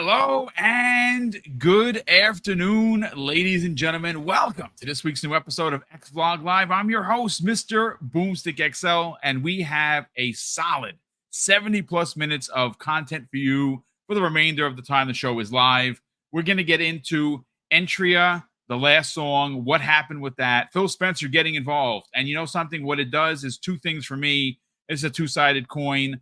Hello and good afternoon, ladies and gentlemen. Welcome to this week's new episode of X Vlog Live. I'm your host, Mr. BoomStick XL, and we have a solid 70 plus minutes of content for you for the remainder of the time the show is live. We're going to get into Enotria, the last song, what happened with that, Phil Spencer getting involved. And you know something? What it does is two things for me. It's a two-sided coin.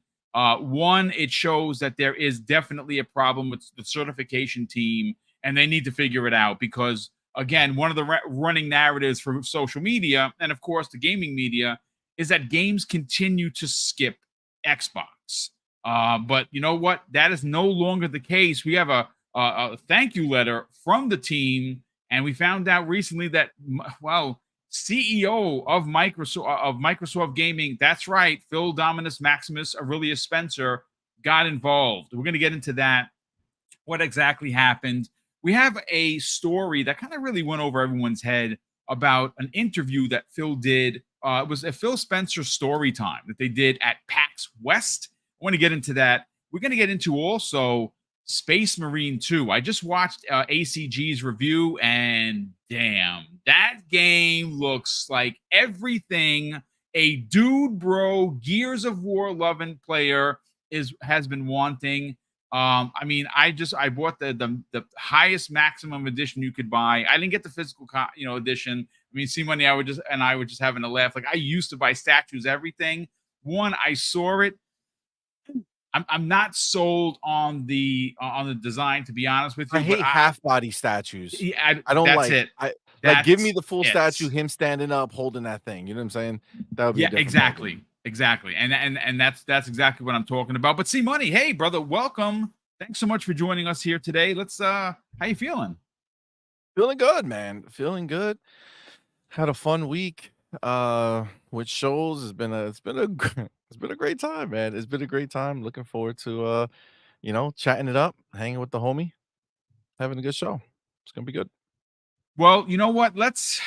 One, it shows that there is definitely a problem with the certification team, and they need to figure it out because, again, one of the running narratives for social media and, of course, the gaming media is that games continue to skip Xbox. But you know what? That is no longer the case. We have a thank you letter from the team, and we found out recently that, well, CEO of Microsoft Gaming. That's right, Phil Dominus Maximus Aurelius Spencer got involved. We're going to get into that. What exactly happened? We have a story that kind of really went over everyone's head about an interview that Phil did. It was a Phil Spencer story time that they did at PAX West. I want to get into that. We're going to get into also Space Marine 2. I just watched ACG's review, and damn, that game looks like everything a dude bro Gears of War loving player has been wanting. I mean, I bought the highest maximum edition you could buy. I didn't get the physical edition. I mean, see money, I would just having a laugh. Like, I used to buy statues, everything. One, I saw it. I'm not sold on the design, to be honest with you. I hate half body statues. Yeah, I don't that's like it. like give me the full statue, him standing up holding that thing. You know what I'm saying? That would be exactly. And that's exactly what I'm talking about. But see money, hey brother, welcome. Thanks so much for joining us here today. Let's how you feeling? Feeling good, man. Feeling good. Had a fun week with shows. It's been a great time, man. It's been a great time. Looking forward to chatting it up, hanging with the homie, having a good show. It's gonna be good. Well, you know what? Let's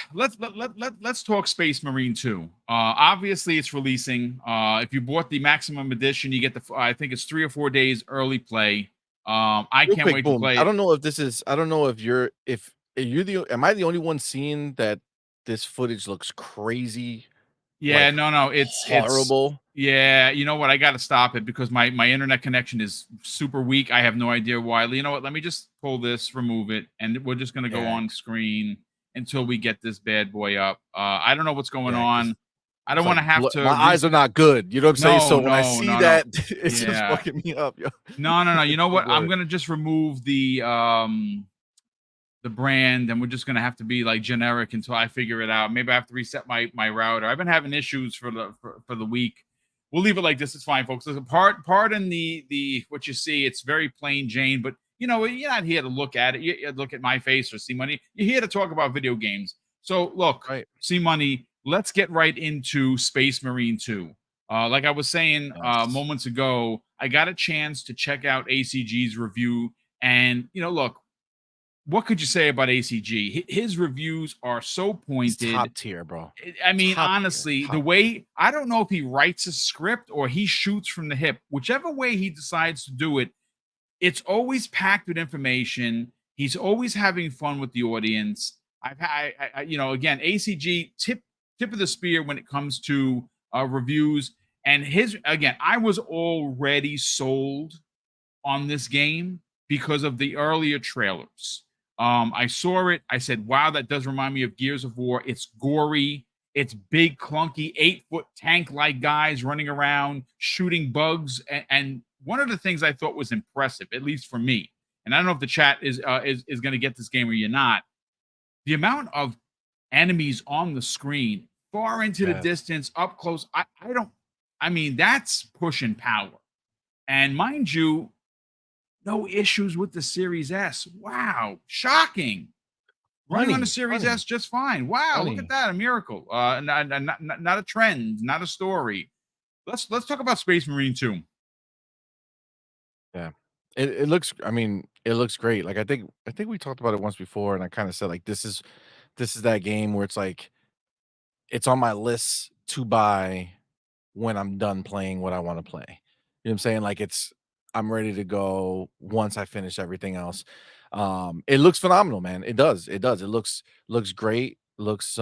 talk Space Marine 2. Obviously, it's releasing. If you bought the maximum edition, you get I think it's 3 or 4 days early play. I Real can't quick, wait to boom. play I it. don't know if you're the am I the only one seeing that this footage looks crazy? Yeah, Like no, it's horrible. yeah. You know what? I got to stop it because my internet connection is super weak. I have no idea why. You know what? Let me just pull this, remove it, and we're just gonna go Yeah, on screen until we get this bad boy up. I don't know what's going yeah, 'cause on. I don't it's want like to have my to eyes are not good. You know what I'm saying? No, So when I no, see no, no. that, it's just Yeah. fucking me up, yo. No. You know what? Go I'm ahead. gonna just remove the brand, and we're just gonna have to be like generic until I figure it out. Maybe I have to reset my router. I've been having issues for the week. We'll leave it like this. It's fine, folks. Listen, pardon the what you see. It's very plain Jane, but you know, you're not here to look at it. You look at my face or see money. You're here to talk about video games. So look, Right. see money. Let's get right into Space Marine 2. Like I was saying Yes. moments ago, I got a chance to check out ACG's review, and you know, look, what could you say about ACG? His reviews are so He's pointed. top tier, bro. I mean, Top tier. honestly, the Top way I don't know if he writes a script or he shoots from the hip, whichever way he decides to do it, it's always packed with information. He's always having fun with the audience. You know, again, ACG tip of the spear when it comes to reviews. And again, I was already sold on this game because of the earlier trailers. I saw it. I said, wow, that does remind me of Gears of War. It's gory. It's big, clunky, 8-foot tank like guys running around shooting bugs. And one of the things I thought was impressive, at least for me, and I don't know if the chat is going to get this game or you're not, the amount of enemies on the screen, far into the Yes. distance, up close. I mean, that's pushing power. And mind you, no issues with the Series S. Wow, shocking. Running on the Series S just fine. Wow, look at that, a miracle. Not a trend, not a story. Let's talk about Space Marine 2. Yeah. It looks, I mean, it looks great. Like I think we talked about it once before, and I kind of said like this is that game where it's like it's on my list to buy when I'm done playing what I want to play. You know what I'm saying? Like I'm ready to go once I finish everything else. It looks phenomenal, man. It does. It does. It looks great. Looks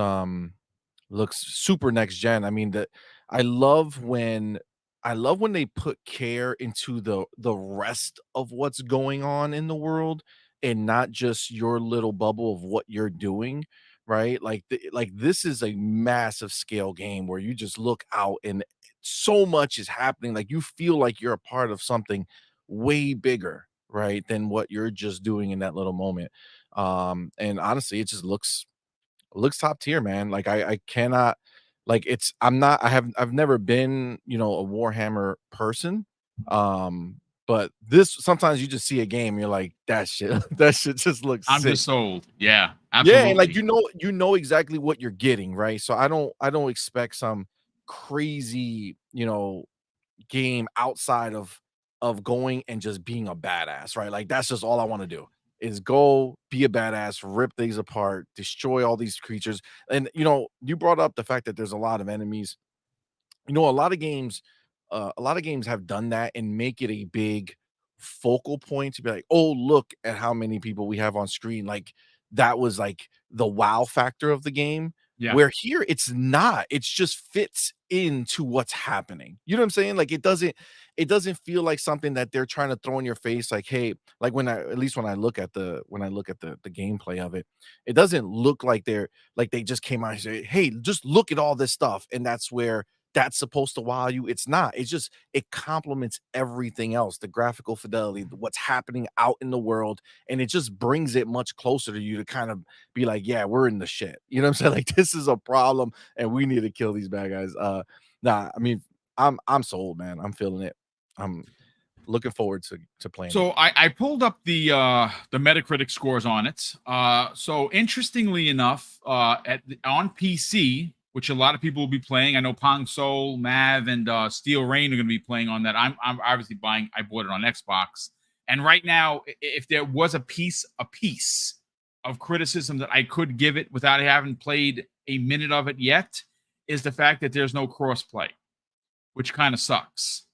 super next gen. I mean, I love when I love when they put care into the rest of what's going on in the world and not just your little bubble of what you're doing, right? Like this is a massive scale game where you just look out and so much is happening. Like you feel like you're a part of something way bigger, right, than what you're just doing in that little moment. And honestly, it just looks top tier, man. Like I cannot like it's I'm not I've never been, a Warhammer person. But this sometimes you just see a game, and you're like, that shit, that shit just looks I'm sick. just sold. Yeah, Yeah, and like absolutely. you know exactly what you're getting, right? So I don't expect some crazy, game outside of going and just being a badass, right? Like that's just all I want to do is go be a badass, rip things apart, destroy all these creatures. And you brought up the fact that there's a lot of enemies. A lot of games have done that and make it a big focal point to be like, oh, look at how many people we have on screen. Like that was like the wow factor of the game. Yeah. Where here it's not, it's just fits into what's happening. You know what I'm saying? Like it doesn't feel like something that they're trying to throw in your face, like, hey, like at least when I look at the gameplay of it, it doesn't look like they just came out and say, hey, just look at all this stuff. And that's supposed to wow you. It's not. It complements everything else, the graphical fidelity, what's happening out in the world, and it just brings it much closer to you to kind of be like, yeah, we're in the shit. You know what I'm saying? Like this is a problem and we need to kill these bad guys. Nah, I mean, I'm sold, man. I'm feeling it. I'm looking forward to playing it. So I pulled up the Metacritic scores on it. So interestingly enough, on PC, which a lot of people will be playing, I know Pong Soul, Mav, and Steel Rain are going to be playing on that. I'm obviously buying. I bought it on Xbox, and right now, if there was a piece of criticism that I could give it without having played a minute of it yet, is the fact that there's no crossplay, which kind of sucks.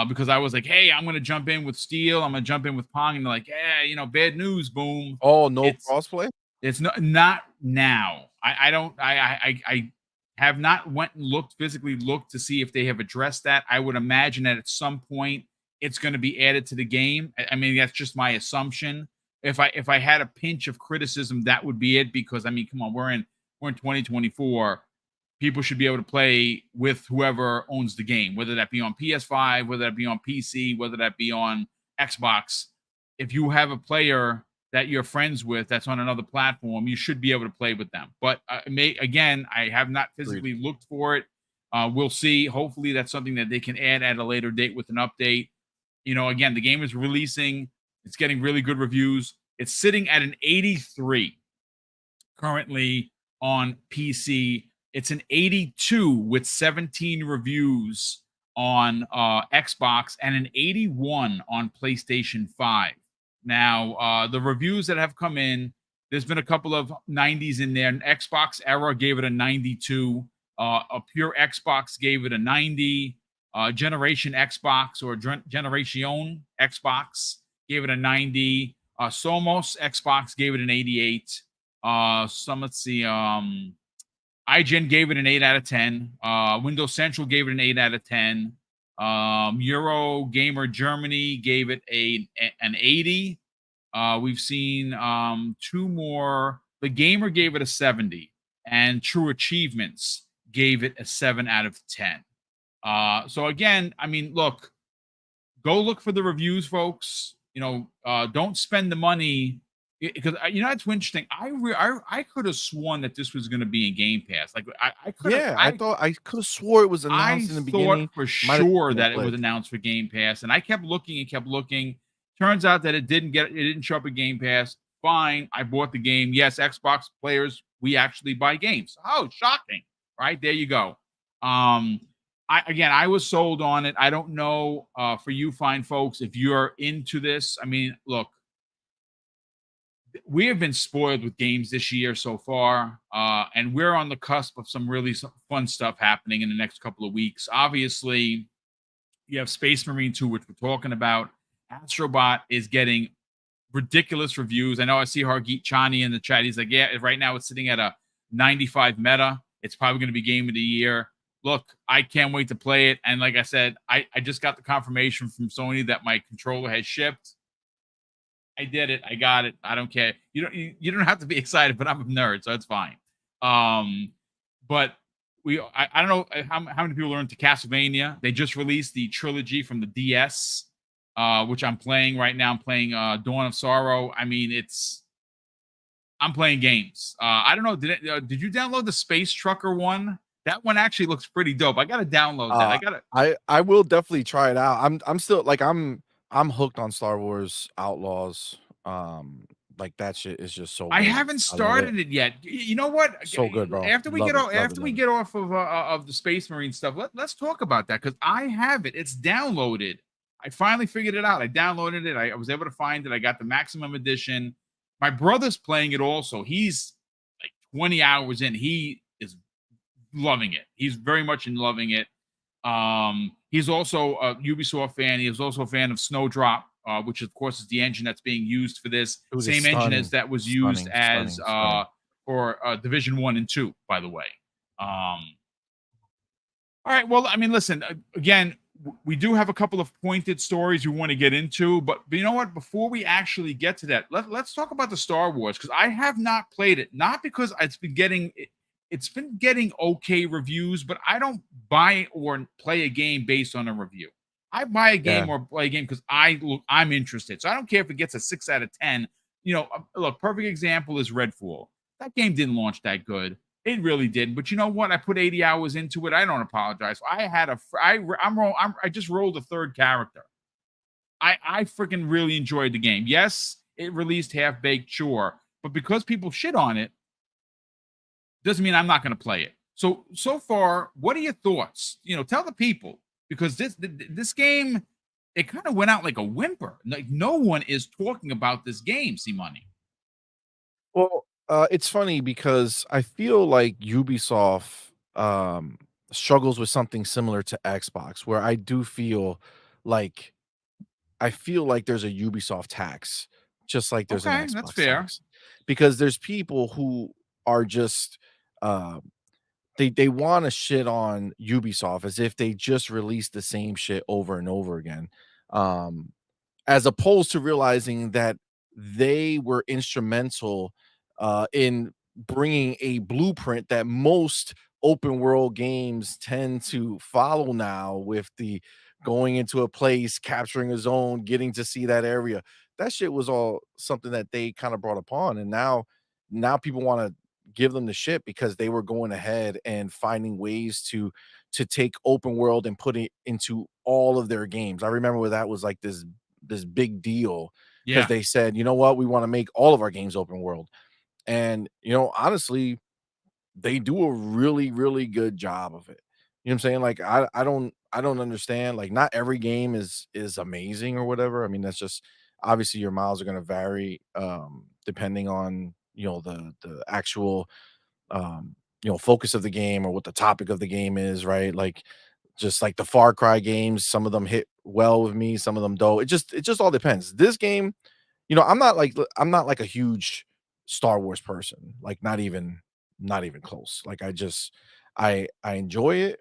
Because I was like, hey, I'm gonna jump in with Steel, I'm gonna jump in with Pong, and they're like, yeah, bad news, boom. Oh, no It's crossplay? it's not now. I don't I have not went and physically looked to see if they have addressed that. I would imagine that at some point it's going to be added to the game. I mean, that's just my assumption. If I had a pinch of criticism, that would be it. Because I mean, come on, we're in 2024. People should be able to play with whoever owns the game, whether that be on PS5, whether that be on PC, whether that be on Xbox. If you have a player that you're friends with that's on another platform, you should be able to play with them. But again, I have not Agreed. physically looked for it. We'll see. Hopefully, that's something that they can add at a later date with an update. Again, the game is releasing. It's getting really good reviews. It's sitting at an 83 currently on PC. It's an 82 with 17 reviews on Xbox and an 81 on PlayStation 5. Now, the reviews that have come in, there's been a couple of 90s in there. An Xbox Era gave it a 92. A pure Xbox gave it a 90. Generation Xbox or Generation Xbox gave it a 90. Somos Xbox gave it an 88. Let's see. IGN gave it an 8 out of 10. Windows Central gave it an 8 out of 10. Euro Gamer Germany gave it an 80. We've seen two more. The Gamer gave it a 70, and True Achievements gave it a 7 out of 10. So again, I mean, go look for the reviews, folks. Don't spend the money because it's interesting. I could have sworn that this was going to be in Game Pass. Like I could have Yeah, I could have swore it was I announced in the thought beginning. for Might have sure been a that it was glitch. announced for Game Pass, and I kept looking and kept looking. Turns out that it didn't show up at Game Pass. Fine, I bought the game. Yes, Xbox players, we actually buy games. Oh, shocking! Right there, you go. I was sold on it. I don't know for you fine folks if you're into this. I mean, look, we have been spoiled with games this year so far, and we're on the cusp of some really fun stuff happening in the next couple of weeks. Obviously, you have Space Marine 2, which we're talking about. Astrobot is getting ridiculous reviews. I know I see Hargeet Chani in the chat. He's like, yeah, right now it's sitting at a 95 meta. It's probably going to be game of the year. Look, I can't wait to play it. And like I said, I just got the confirmation from Sony that my controller has shipped. I did it. I got it. I don't care. You don't have to be excited, but I'm a nerd, so it's fine. But I don't know how many people are into Castlevania. They just released the trilogy from the DS, which I'm playing right now. I'm playing Dawn of Sorrow. I mean, I'm playing games. I don't know. Did you download the Space Trucker one? That one actually looks pretty dope. I gotta download that. I will definitely try it out. I'm still like I'm hooked on Star Wars Outlaws. Like that shit is just so I good. haven't I love it. started it yet. You know what? So good, bro. After we Love get it. off, Love it. after we Love it. get off of the Space Marine stuff, let's talk about that because I have it. It's downloaded. I finally figured it out. I downloaded it. I was able to find it. I got the maximum edition. My brother's playing it also. He's like 20 hours in. He is loving it. He's very much in loving it. He's also a Ubisoft fan. He is also a fan of Snowdrop, which of course is the engine that's being used for this. Dude, it's Same engine as stunning. that was used Stunning, as stunning, stunning. for Division 1 and 2, by the way. All right. Well, I mean, listen, again, we do have a couple of pointed stories we want to get into, but you know what? Before we actually get to that, let's talk about the Star Wars because I have not played it, not because it's been getting okay reviews, but I don't buy or play a game based on a review. I buy a game Yeah. or play a game because I'm interested. So I don't care if it gets a 6 out of 10. Look, perfect example is Redfall. That game didn't launch that good. It really did. But you know what? I put 80 hours into it. I don't apologize. I just rolled a third character. I freaking really enjoyed the game. Yes, it released half baked, sure, but because people shit on it, doesn't mean I'm not going to play it. So far, what are your thoughts? Tell the people because this game, it kind of went out like a whimper. Like no one is talking about this game. See money. Well, it's funny because I feel like Ubisoft struggles with something similar to Xbox, where like I feel like there's a Ubisoft tax, just like there's an Okay, that's Xbox fair. tax, because there's people who are just uh, they want to shit on Ubisoft as if they just released the same shit over and over again. Um, as opposed to realizing that they were instrumental in bringing a blueprint that most open world games tend to follow now with the going into a place, capturing a zone, getting to see that area. That shit was all something that they kind of brought upon. And now people want to give them the shit because they were going ahead and finding ways to take open world and put it into all of their games. I remember where that was like this big deal because Yeah. they said, you know what, we want to make all of our games open world. And honestly, they do a really, really good job of it. You know what I'm saying? Like I don't understand. Like not every game is amazing or whatever. I mean, that's just obviously your miles are gonna vary depending on the actual focus of the game or what the topic of the game is, right? Like just like the Far Cry games, some of them hit well with me, some of them don't. It just all depends. This game, I'm not like a huge Star Wars person, like not even close. Like I enjoy it,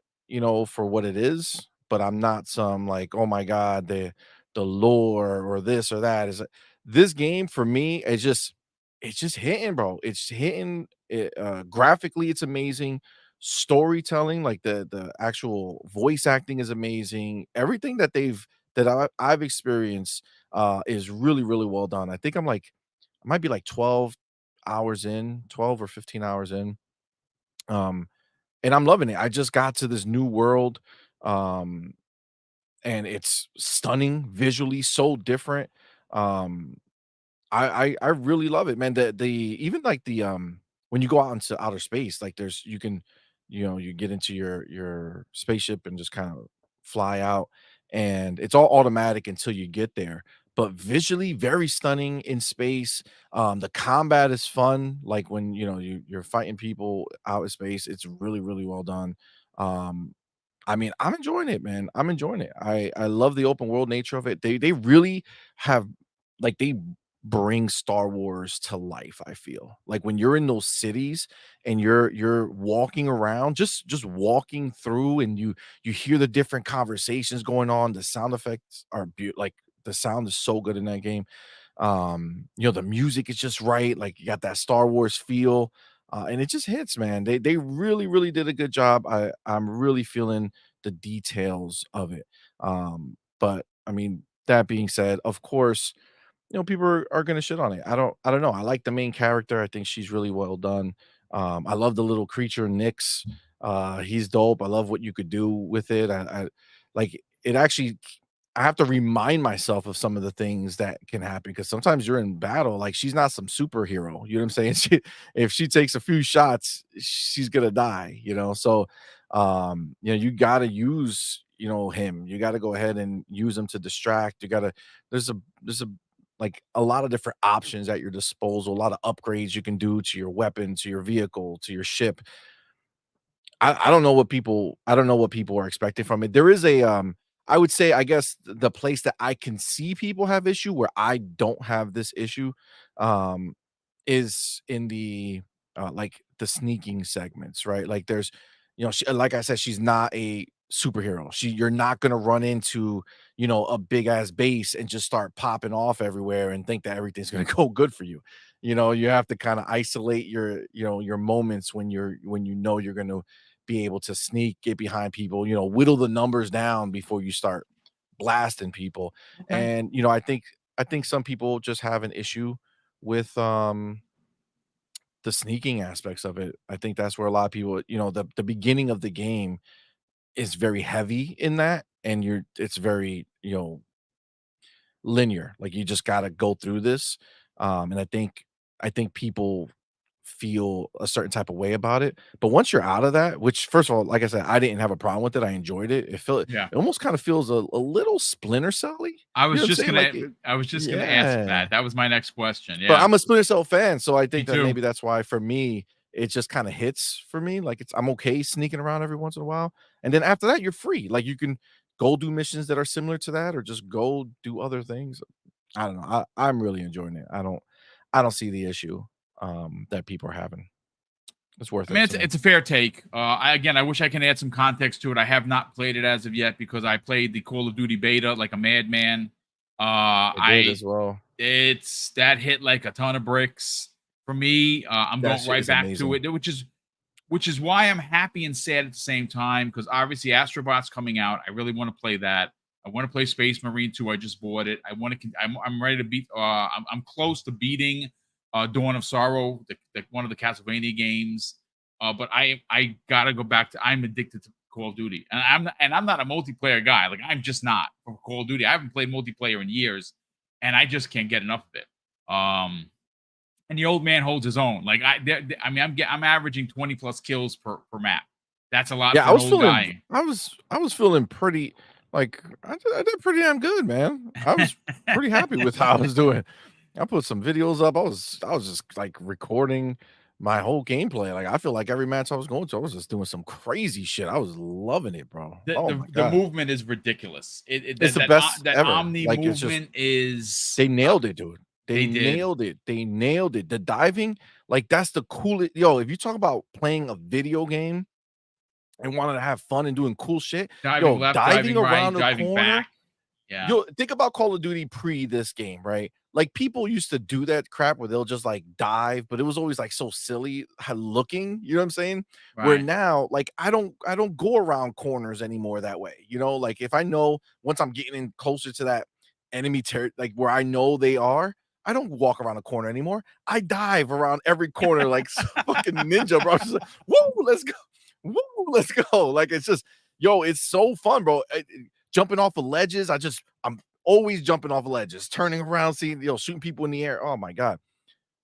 for what it is, but I'm not some like, oh my god, the lore or this or that is this game for me, it's just hitting, bro. It's hitting graphically, it's amazing. Storytelling, like the actual voice acting is amazing. Everything that I've experienced is really, really well done. I might be like 12 hours in, 12 or 15 hours in. Um, and I'm loving it. I just got to this new world. Um, and it's stunning visually, so different. Um, I really love it, man. The even like when you go out into outer space, like there's you can, you get into your spaceship and just kind of fly out, and it's all automatic until you get there. But visually, very stunning in space. The combat is fun, like when you're fighting people out in space. It's really, really well done. Um, I mean, I'm enjoying it, man. I'm enjoying it. I love the open world nature of it. They really have like they bring Star Wars to life, I feel. Like when you're in those cities and you're walking around, just walking through and you hear the different conversations going on, the sound effects are like the sound is so good in that game. You know, the music is just right, like you got that Star Wars feel, and it just hits, man. They really did a good job. I'm really feeling the details of it. But I mean, that being said, of course, you know, people are gonna shit on it. I don't know. I like the main character. I think she's really well done. I love the little creature Nyx. He's dope. I love what you could do with it. I like it actually I have to remind myself of some of the things that can happen because sometimes you're in battle, like she's not some superhero. You know what I'm saying? If she takes a few shots, she's gonna die, you know. So you know, you gotta use, you know, him. You gotta go ahead and use him to distract. You gotta there's a like a lot of different options at your disposal, a lot of upgrades you can do to your weapon, to your vehicle, to your ship. I don't know what people are expecting from it. There is a I would say I guess the place that I can see people have issue where I don't have this issue um is in the like the sneaking segments, right? Like there's you know, like I said, she's not a superhero. You're not gonna run into, you know, a big ass base and just start popping off everywhere and think that everything's gonna go good for you. You know, you have to kind of isolate your, you know, your moments when you know you're gonna be able to sneak, get behind people, you know, whittle the numbers down before you start blasting people. Okay. And you know, I think some people just have an issue with the sneaking aspects of it. I think that's where a lot of people, you know, the beginning of the game is very heavy in that, and it's very, you know, linear. Like you just got to go through this. And I think people feel a certain type of way about it. But once you're out of that, which first of all, like I said, I didn't have a problem with it. I enjoyed it. Yeah. It almost kind of feels a little Splinter Cell-y. You know what I'm saying? I was just gonna ask Yeah. that. That was my next question. But Yeah. I'm a Splinter Cell fan, so I Me think that too. maybe that's why for me, it just kinda hits for me, like, I'm okay sneaking around every once in a while, and then after that, you're free, like, you can go do missions that are similar to that or just go do other things. I don't know, I'm really enjoying it. I don't see the issue, that people are having. It's worth I mean, it to me. it's a fair take. I wish I can add some context to it. I have not played it as of yet because I played the Call of Duty beta like a madman. I did I as well. It's that hit like a ton of bricks for me. I'm That going shit right is back to amazing. it, which is why I'm happy and sad at the same time because obviously Astrobot's coming out. I really want to play that. I want to play Space Marine 2. I just bought it. I want to. I'm ready to beat. I'm close to beating Dawn of Sorrow, one of the Castlevania games. But I gotta go back to. I'm addicted to Call of Duty, and I'm not a multiplayer guy. Like I'm just not for Call of Duty. I haven't played multiplayer in years, and I just can't get enough of it. And the old man holds his own. Like I mean, I'm averaging 20 plus kills per map. That's a lot Yeah, for an old guy. I was feeling pretty like I did pretty damn good, man. I was pretty happy with how I was doing. I put some videos up. I was just like recording my whole gameplay. Like I feel like every match I was going to, I was just doing some crazy shit. I was loving it, bro. Oh my The god. movement is ridiculous. It's the best That ever. omni Like it's just movement is they nailed it, dude. They they did. nailed it. They nailed it. The diving, like that's the coolest. Yo, if you talk about playing a video game and wanted to have fun and doing cool shit, Diving yo, left, diving driving right, around a driving corner, back. Yeah. yo, think about Call of Duty pre this game, right? Like people used to do that crap where they'll just like dive, but it was always like so silly looking, you know what I'm saying? Where Right. now, like I don't go around corners anymore that way. You know, like if I know once I'm getting in closer to that like where I know they are, I don't walk around a corner anymore. I dive around every corner like some fucking ninja, bro. Just like, woo, let's go. Woo, let's go. Like it's just, yo, it's so fun, bro. Jumping off of ledges. I'm always jumping off of ledges, turning around, seeing, you know, shooting people in the air. Oh my god.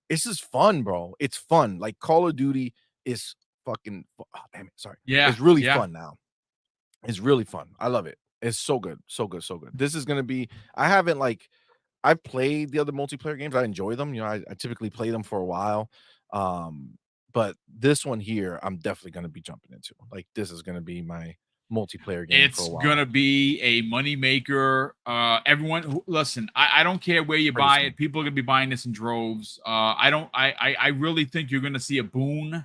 It's just fun, bro. It's fun. Like Call of Duty is oh, damn it. Sorry. Yeah. It's really Yeah. fun now. It's really fun. I love it. It's so good. So good. So good. This is gonna be I haven't like I've played the other multiplayer games. I enjoy them. You know, I typically play them for a while. Um, but this one here, I'm definitely gonna be jumping into. Like this is gonna be my multiplayer game for a It's while. gonna be a money maker. Listen. I don't care where you Pretty buy soon. it. People are gonna be buying this in droves. I don't. I really think you're gonna see a boon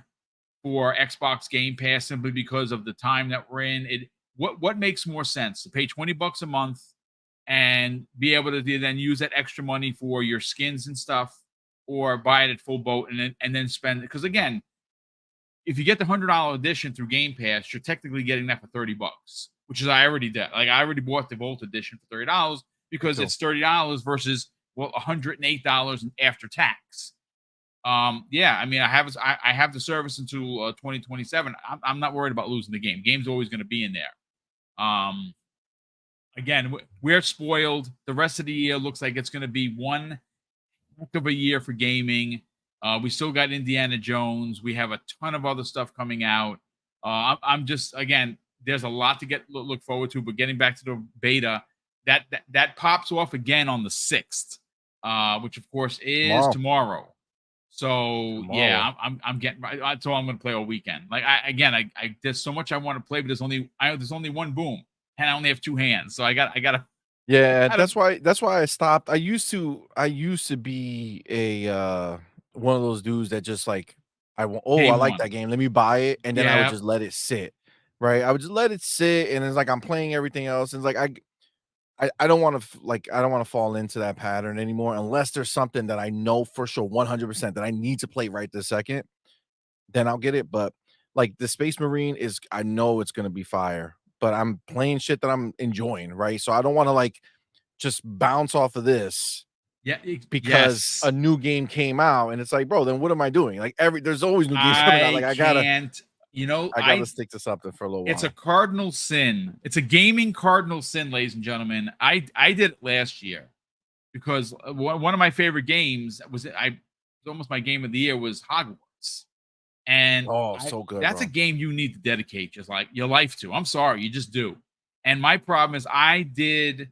for Xbox Game Pass simply because of the time that we're in. What makes more sense to pay $20 a month and be able to then use that extra money for your skins and stuff, or buy it at full boat and then spend it? Because again, if you get the $100 edition through Game Pass, you're technically getting that for $30, which is I already did. Like I already bought the Volt edition for $30 Me because too. it's $30 versus $108 after tax. Yeah, I mean, I have the service until 2027. I'm not worried about losing the game. Game's always going to be in there. Again, we're spoiled. The rest of the year looks like it's going to be one heck of a year for gaming. We still got Indiana Jones. We have a ton of other stuff coming out. I'm just again, there's a lot to look forward to. But getting back to the beta, that pops off again on the 6th, which of course is Tomorrow. tomorrow. So Tomorrow. yeah, I'm getting. That's all I'm going to play all weekend. Like I there's so much I want to play, but there's only one boom, and I only have two hands, so I gotta. Yeah, I gotta that's why I stopped. I used to be a one of those dudes that just like I Day like one. that game. Let me buy it, and then I would Yeah, just let it sit. Right? I would just let it sit, and it's like I'm playing everything else. And it's like I don't want to I don't want to fall into that pattern anymore unless there's something that I know for sure 100% that I need to play right this second, then I'll get it. But like the Space Marine is I know it's gonna be fire, but I'm playing shit that I'm enjoying, right? So I don't want to like just bounce off of this yeah, because a yes. new game came out and it's like, bro, then what am I doing? Like there's always new games coming out. Like I can't. You know, I gotta stick to something for a little it's a while. cardinal sin. It's a gaming cardinal sin, ladies and gentlemen. I did it last year because one of my favorite games was almost my game of the year was Hogwarts. And Oh, I so good, that's a bro. game you need to dedicate just like your life to. I'm sorry, you just do. And my problem is I did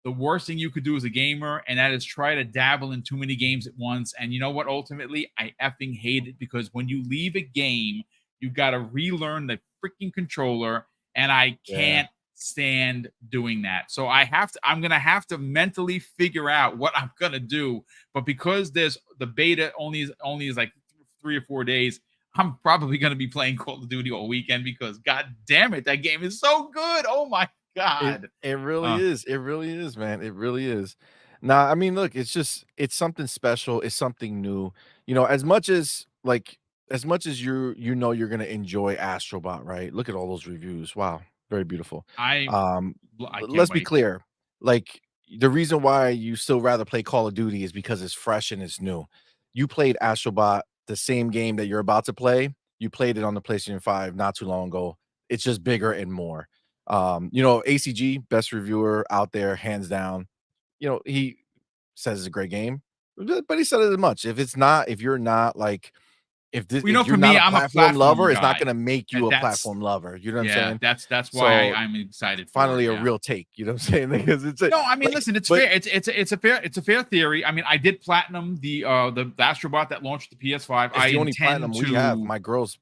the worst thing you could do as a gamer, and that is try to dabble in too many games at once. And you know what? Ultimately, I effing hate it because when you leave a game, you got to relearn the freaking controller, and I Yeah. can't stand doing that. So I'm gonna have to mentally figure out what I'm gonna do. But because there's the beta only is like 3 or 4 days, I'm probably going to be playing Call of Duty all weekend because god damn it, that game is so good. Oh my god. It really Uh, is. It really is, man. It really is. Nah, I mean, look, it's something special. It's something new. As much as you're gonna enjoy Astrobot, right? Look at all those reviews. Wow, very beautiful. I Um, I can't let's be wait. clear. Like the reason why you still rather play Call of Duty is because it's fresh and it's new. You played Astrobot, the same game that you're about to play. You played it on the PlayStation 5 not too long ago. It's just bigger and more. ACG, best reviewer out there, hands down. He says it's a great game, but he said it as much. If you're not like, Well, if you're for not me, a I'm a platform platformer lover, it's not guy. gonna make you And a that's platform lover. You know what I'm yeah, saying? that's why So I'm excited for it. finally a Yeah. real take. You know what I'm saying? Because it's a No, I mean, like, listen, it's but fair. It's a fair theory. I mean, I did platinum the Astrobot that launched the PS5. it's I the only intend platinum we have. to My girls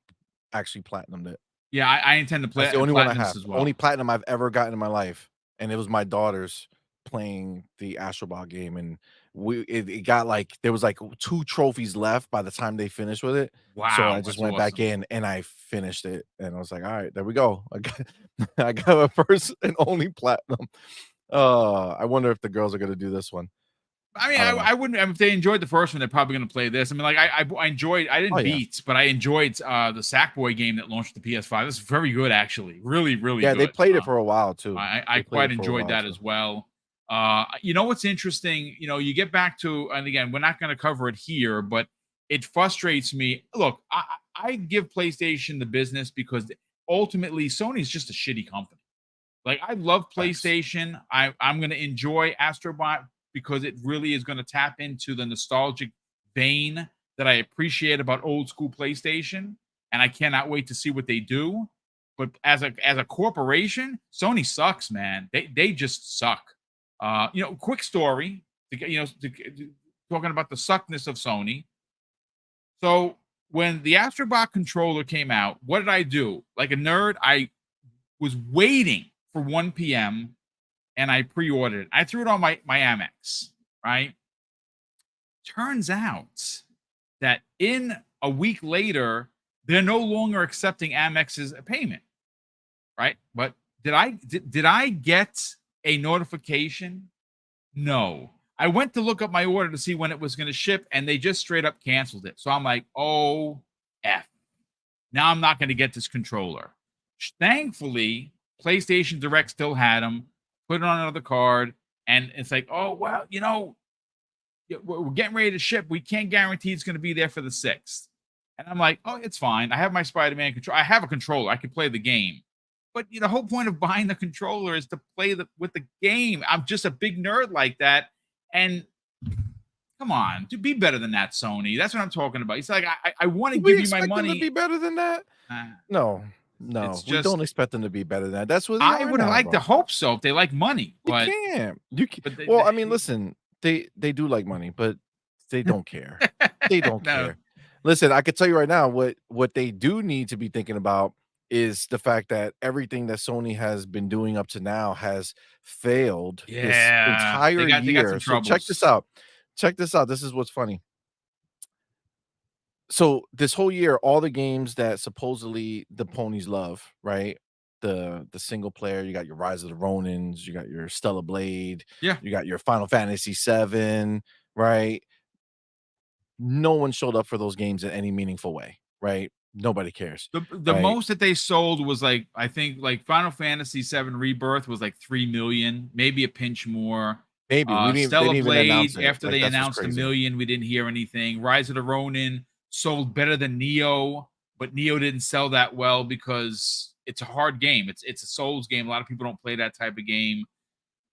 actually platinumed it. yeah, I intend to That's play the only one I platinum this have. as Only well. platinum I've ever gotten in my life, and it was my daughters playing the Astro Ball game, and it got like there was like 2 trophies left by the time they finished with it. So I Wow, just that's went back awesome. in and I finished it, and I was like, "All right, there we go. I got I got a first and only platinum." I wonder if the girls are gonna do this one. I mean, I I, don't know. I wouldn't if they enjoyed the first one, they're probably going to play this. I mean, like I enjoyed. I Oh, didn't yeah. beat, but I enjoyed the Sackboy game that launched the PS5. This is very good, actually. Really, really Yeah, they good. played it for a while too. I They played quite it for a enjoyed while that too. as well. You know what's interesting? You know, you get back to, and again, we're not going to cover it here, but it frustrates me. Look, I give PlayStation the business because ultimately Sony's just a shitty company. Like I love Facts. PlayStation. I'm going to enjoy Astrobot because it really is going to tap into the nostalgic vein that I appreciate about old school PlayStation, and I cannot wait to see what they do. But as a corporation, Sony sucks, man. They just suck. Quick story. Talking about the suckness of Sony. So when the Astrobot controller came out, what did I do? Like a nerd, I was waiting for 1 p.m. and I pre-ordered it. I threw it on my Amex, right? Turns out that in a week later, they're no longer accepting Amex's payment, right? But did I get a notification? No. I went to look up my order to see when it was going to ship, and they just straight up canceled it. So I'm like, oh, F. Now I'm not going to get this controller. Thankfully, PlayStation Direct still had them. Put it on another card, and it's like, oh, well, we're getting ready to ship. We can't guarantee it's going to be there for the 6th. And I'm like, oh, it's fine. I have my Spider-Man control. I have a controller. I can play the game. But the whole point of buying the controller is to play with the game. I'm just a big nerd like that. And come on, to be better than that, Sony. That's what I'm talking about. It's like I want to We give you my expect them to money. be better than that? No, no, It's we just don't expect them to be better than that. That's what they I are would now, like to bro. hope so if they like money, You but can't. You can but well, I mean, listen, they do like money, but they don't care. They don't no, care. Listen, I could tell you right now what they do need to be thinking about is the fact that everything that Sony has been doing up to now has failed this yeah, entire they got some year. So check this troubles. out. Check this out. This is what's funny. So this whole year, all the games that supposedly the ponies love, right? The single player, you got your Rise of the Ronins, you got your Stellar Blade, Yeah, you got your Final Fantasy 7, right? No one showed up for those games in any meaningful way, right? Nobody cares, the right? most that they sold was like I think like Final Fantasy 7 Rebirth was like 3 million, maybe a pinch more. Maybe we didn't they Stella didn't even announce Blade, it. after Like they that's what's announced a crazy. million, we didn't hear anything. Rise of the Ronin sold better than Neo, but Neo didn't sell that well because it's a hard game. It's a Souls game. A lot of people don't play that type of game.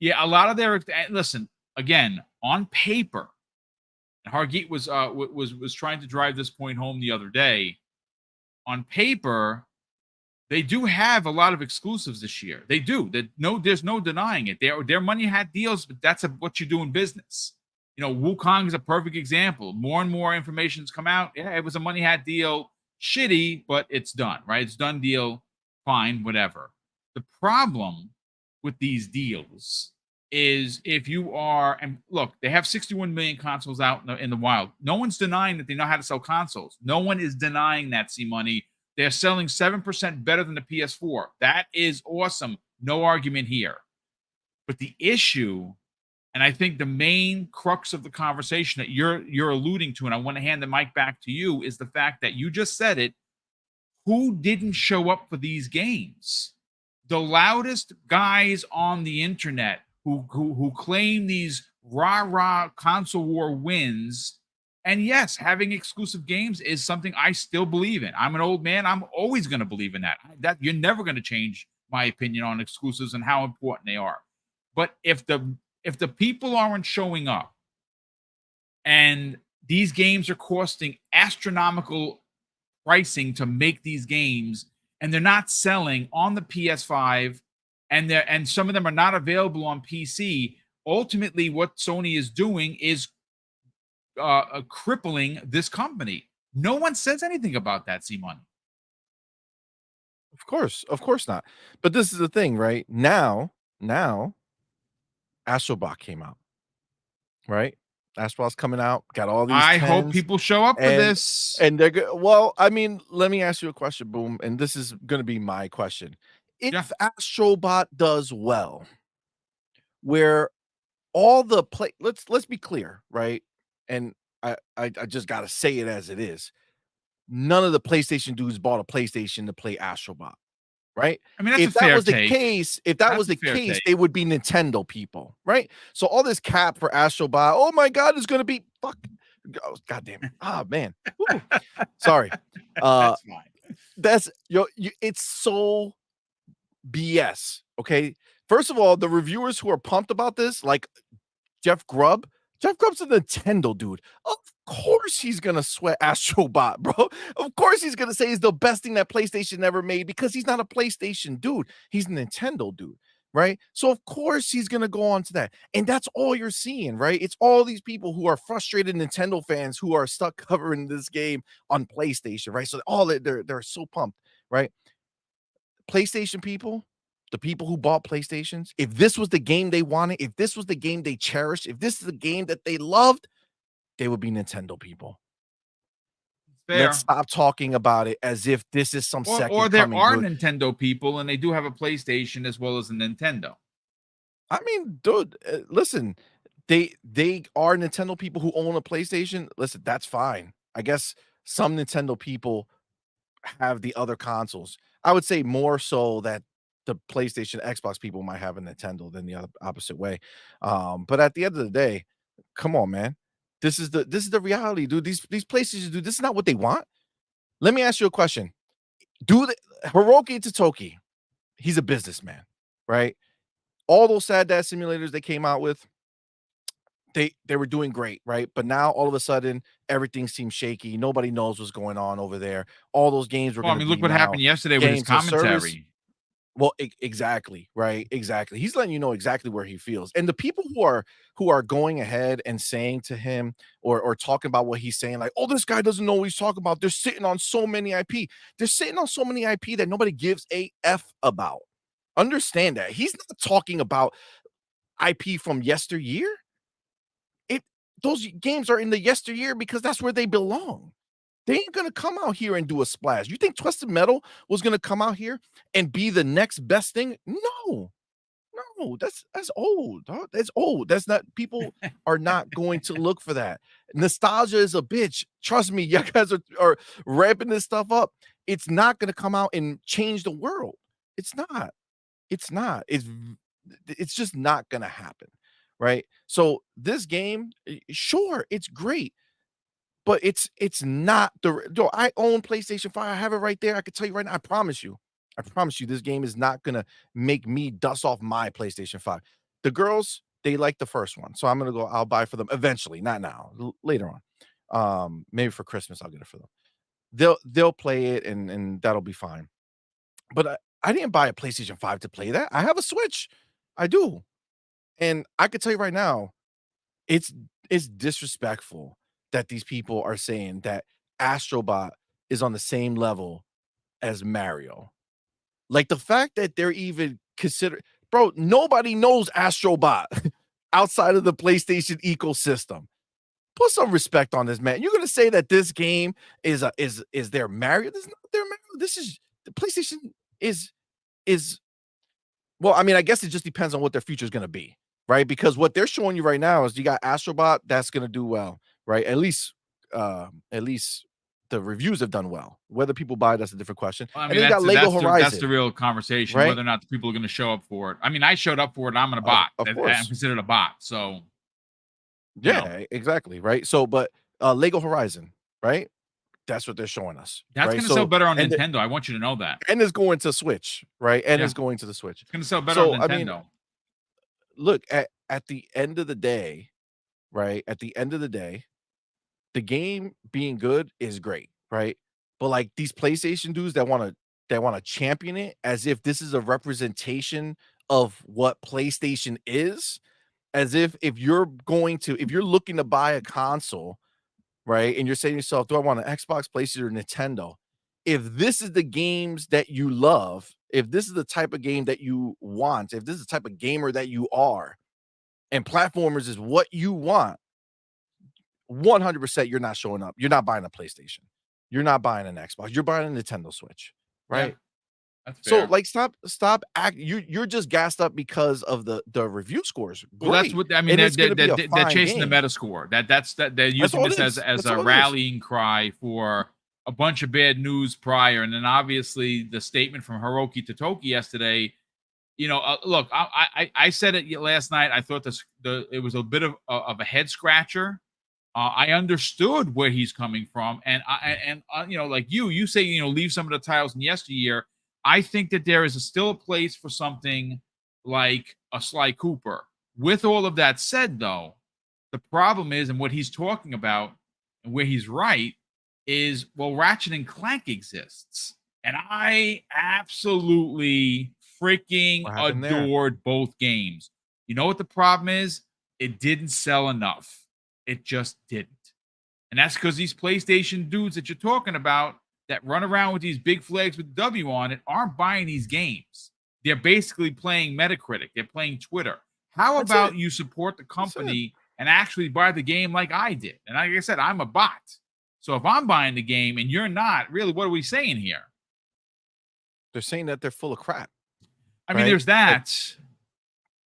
Yeah, a lot of their listen again on paper. And Hargeet was trying to drive this point home the other day. On paper, they do have a lot of exclusives this year. They do. There's no denying it. Their money had deals, but that's what you do in business. Wukong is a perfect example. More and more information's come out. Yeah, it was a money hat deal. Shitty, but it's done, right? It's done deal. Fine, whatever. The problem with these deals is if you are, and look, they have 61 million consoles out in the wild. No one's denying that they know how to sell consoles. No one is denying that, C Money. They're selling 7% better than the PS4. That is awesome. No argument here. But the issue, and I think the main crux of the conversation that you're alluding to, and I want to hand the mic back to you, is the fact that you just said it. Who didn't show up for these games? The loudest guys on the internet who claim these rah-rah console war wins. And yes, having exclusive games is something I still believe in. I'm an old man. I'm always going to believe in that. That you're never going to change my opinion on exclusives and how important they are. But if the people aren't showing up and these games are costing astronomical pricing to make these games and they're not selling on the PS5 and some of them are not available on PC, ultimately what Sony is doing is crippling this company. No one says anything about that, C-Money. Of course not. But this is the thing, right? Now Astrobot came out, right? Astrobot's coming out, got all these I hope 10s, people show up for and this. well, I mean, let me ask you a question, Boom, and this is gonna be my question. Yeah. If Astrobot does well, where all the play let's be clear, right? And I just gotta say it as it is. None of the PlayStation dudes bought a PlayStation to play Astrobot. Right? I mean, that's a fair take. If that was That's a the fair case, take. they would be Nintendo people, right? So all this cap for Astrobot, oh my god, it's gonna be fuck. Oh, god damn it. Ah man. Woo. Sorry. Uh That's fine. that's it's so BS. Okay. First of all, the reviewers who are pumped about this, like Jeff Grubb. Jeff Grubb's a Nintendo dude. Of course he's gonna sweat Astrobot, bro. Of course he's gonna say he's the best thing that PlayStation ever made because he's not a PlayStation dude. He's a Nintendo dude, right? So of course he's gonna go on to that. And that's all you're seeing, right? It's all these people who are frustrated Nintendo fans who are stuck covering this game on PlayStation, right? So they're so pumped, right? PlayStation people, the people who bought PlayStations, if this was the game they wanted, if this was the game they cherished, if this is the game that they loved, they would be Nintendo people. Let's Fair. stop talking about it as if this is some Or second there coming, are dude. Nintendo people and they do have a PlayStation as well as a Nintendo. I mean, dude, listen, they are Nintendo people who own a PlayStation. Listen, that's fine. I guess some Nintendo people have the other consoles. I would say more so that the PlayStation, Xbox people might have a Nintendo than the opposite way. But at the end of the day, come on, man. This is the reality, dude. These PlayStation, dude, this is not what they want. Let me ask you a question. Do the Hiroki Totoki, he's a businessman, right? All those sad dad simulators they came out with, they were doing great, right? But now all of a sudden everything seems shaky. Nobody knows what's going on over there. All those games were Well, I going to mean, look be what now happened yesterday with his games as service. commentary. Well, exactly, right? Exactly. He's letting you know exactly where he feels. And the people who are going ahead and saying to him or talking about what he's saying, like, oh, this guy doesn't know what he's talking about. They're sitting on so many IP. They're sitting on so many IP that nobody gives a F about. Understand that. He's not talking about IP from yesteryear. It those games are in the yesteryear because that's where they belong. They ain't gonna come out here and do a splash. You think Twisted Metal was gonna come out here and be the next best thing? No, no, that's old, dog. That's old. That's not people are not going to look for that. Nostalgia is a bitch. Trust me, you guys are ramping this stuff up. It's not gonna come out and change the world. It's not. It's not. It's just not gonna happen, right? So this game, sure, it's great, but it's not the yo, I own PlayStation 5. I have it right there. I can tell you right now. I promise you. I promise you this game is not gonna make me dust off my PlayStation 5. The girls, they like the first one. So I'm gonna go, I'll buy for them eventually, not now, later on. Maybe for Christmas, I'll get it for them. They'll play it and that'll be fine. But I didn't buy a PlayStation 5 to play that. I have a Switch. I do. And I can tell you right now, it's it's disrespectful that these people are saying that Astrobot is on the same level as Mario. Like the fact that they're even consider bro, nobody knows Astrobot outside of the PlayStation ecosystem. Put some respect on this, man. You're gonna say that this game is their Mario? This is not their Mario. This is the PlayStation is well, I mean, I guess it just depends on what their future is gonna be, right? Because what they're showing you right now is you got Astrobot that's gonna do well, right? At least the reviews have done well. Whether people buy it, that's a different question. Well, I And mean, then you got Lego that's the Horizon, real conversation, right? whether or not the people are going to show up for it. I mean, I showed up for it. I'm a bot. Of I'm course. considered a bot. So, you know, Yeah, exactly, right? So, but Lego Horizon, right? That's what they're showing us, that's right? going to sell So, better on Nintendo. I want you to know that. and it's going to Switch, right? And Yeah, it's going to the Switch. it's going to sell better on So, I mean, Nintendo. look at the end of the day, right? At the end of the day, the game being good is great, right? But like these PlayStation dudes that wanna champion it as if this is a representation of what PlayStation is, as if you're looking to buy a console, right? And you're saying to yourself, do I want an Xbox, PlayStation, or Nintendo? If this is the games that you love, if this is the type of game that you want, if this is the type of gamer that you are, and platformers is what you want, 100% you're not showing up. You're not buying a PlayStation. You're not buying an Xbox. You're buying a Nintendo Switch, Yeah, right? that's So fair. like stop act you're just gassed up because of the review scores. Well, that's Great. what I mean. And it's going to be a They're fine chasing the game. meta score. That they're That's using all it this is. as That's a all it is. rallying cry for a bunch of bad news prior, and then obviously the statement from Hiroki Totoki yesterday. You know, look, I said it last night. I thought it was a bit of a head scratcher. I understood where he's coming from, and you know, like you say, you know, leave some of the titles in yesteryear. I think that there is still a place for something like a Sly Cooper. With all of that said, though, the problem is, and what he's talking about, and where he's right, is well, Ratchet and Clank exists, and I absolutely freaking What happened there? adored both games. You know what the problem is? It didn't sell enough. It just didn't. And that's because these PlayStation dudes that you're talking about that run around with these big flags with W on it aren't buying these games. They're basically playing Metacritic. They're playing Twitter. How That's about it. you support the That's it. company and actually buy the game like I did? And like I said, I'm a bot. So if I'm buying the game and you're not, really, what are we saying here? They're saying that they're full of crap, I mean, right? there's Like, that.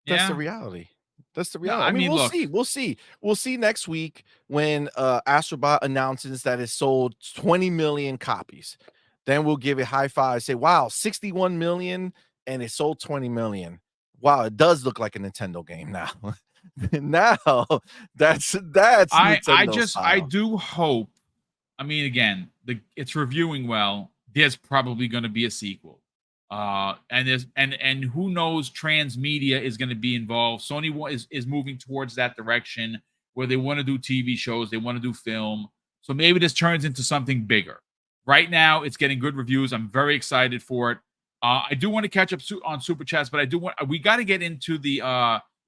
that's the Yeah. reality. That's the No, reality. I I mean, mean, we'll look, see. We'll see. We'll see next week when Astrobot announces that it sold 20 million copies. Then we'll give it high five, say, wow, 61 million and it sold 20 million. Wow, it does look like a Nintendo game now. Now that's Nintendo I style. do hope. I mean, again, it's reviewing well. There's probably going to be a sequel. And who knows, transmedia is going to be involved. Sony is moving towards that direction where they want to do TV shows, they want to do film. So maybe this turns into something bigger. Right now, it's getting good reviews. I'm very excited for it. I do want to catch up on super chats, but I do want we got to get into the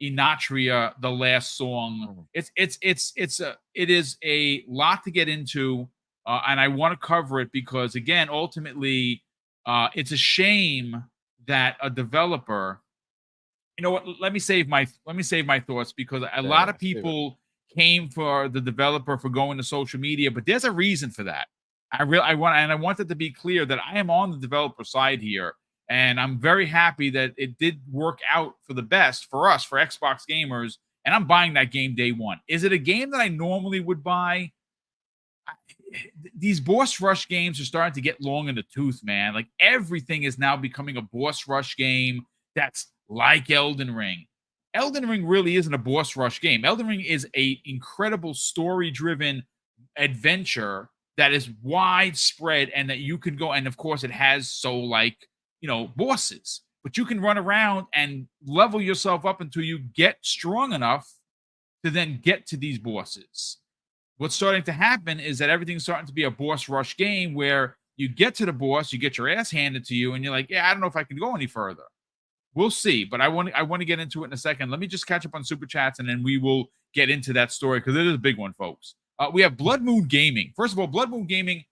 Enotria, the last song. Mhm. It is a lot to get into, and I want to cover it because again, ultimately, it's a shame that a developer. You know what? Let me save my thoughts because a Yeah, lot yeah, of save it. people came for the developer for going to social media, but there's a reason for that. I want it to be clear that I am on the developer side here, and I'm very happy that it did work out for the best for us, for Xbox gamers, and I'm buying that game day one. Is it a game that I normally would buy? These boss rush games are starting to get long in the tooth, man. Like everything is now becoming a boss rush game that's like Elden Ring. Elden Ring really isn't a boss rush game. Elden Ring is a incredible story-driven adventure that is widespread and that you can go, and of course it has bosses, but you can run around and level yourself up until you get strong enough to then get to these bosses. What's starting to happen is that everything's starting to be a boss rush game where you get to the boss, you get your ass handed to you, and you're like, yeah, I don't know if I can go any further. We'll see, but I want to get into it in a second. Let me just catch up on super chats, and then we will get into that story because it is a big one, folks. We have Blood Moon Gaming. First of all, Blood Moon Gaming,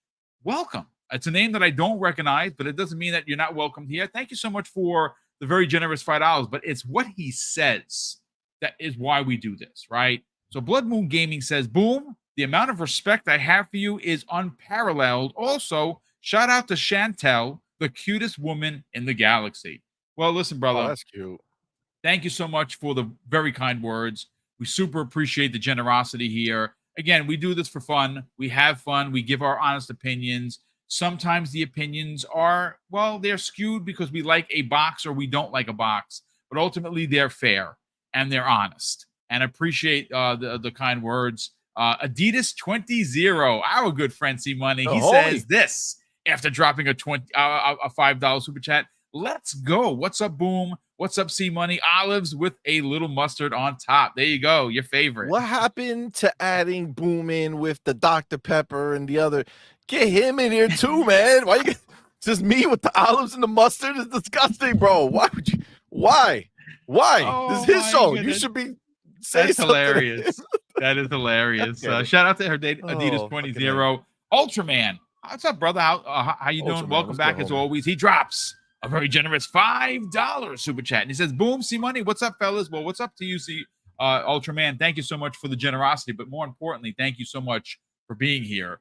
welcome. It's a name that I don't recognize, but it doesn't mean that you're not welcome here. Thank you so much for the very generous $5. But it's what he says that is why we do this, right? So Blood Moon Gaming says, "Boom, the amount of respect I have for you is unparalleled. Also, shout out to Chantel, the cutest woman in the galaxy." Well, listen, Oh, brother, that's cute. thank you so much for the very kind words. We super appreciate the generosity here. Again, we do this for fun. We have fun. We give our honest opinions. Sometimes the opinions are, well, they're skewed because we like a box or we don't like a box, but ultimately they're fair and they're honest. And appreciate the kind words. Adidas 20 our good friend C Money, The he homie. says this after dropping a $5 super chat. Let's go. What's up, Boom? What's up, C Money? Olives with a little mustard on top. There you go. Your favorite. What happened to adding Boom in with the Dr. Pepper and the other? Get him in here too, man. Why you get just me with the olives and the mustard? Is disgusting, bro. Why would you? Why? Why? This is Oh his my show. You goodness. should be saying That's something to him. hilarious. That is hilarious. Okay. Shout out to her Adidas Oh, 20. fucking A. Ultraman. What's up, brother? How you doing? Ultraman, Welcome what's good, back as homie? always. He drops a very generous $5 super chat. And he says, "Boom, C Money. What's up, fellas? Well, what's up to you, Ultraman? Thank you so much for the generosity, but more importantly, thank you so much for being here."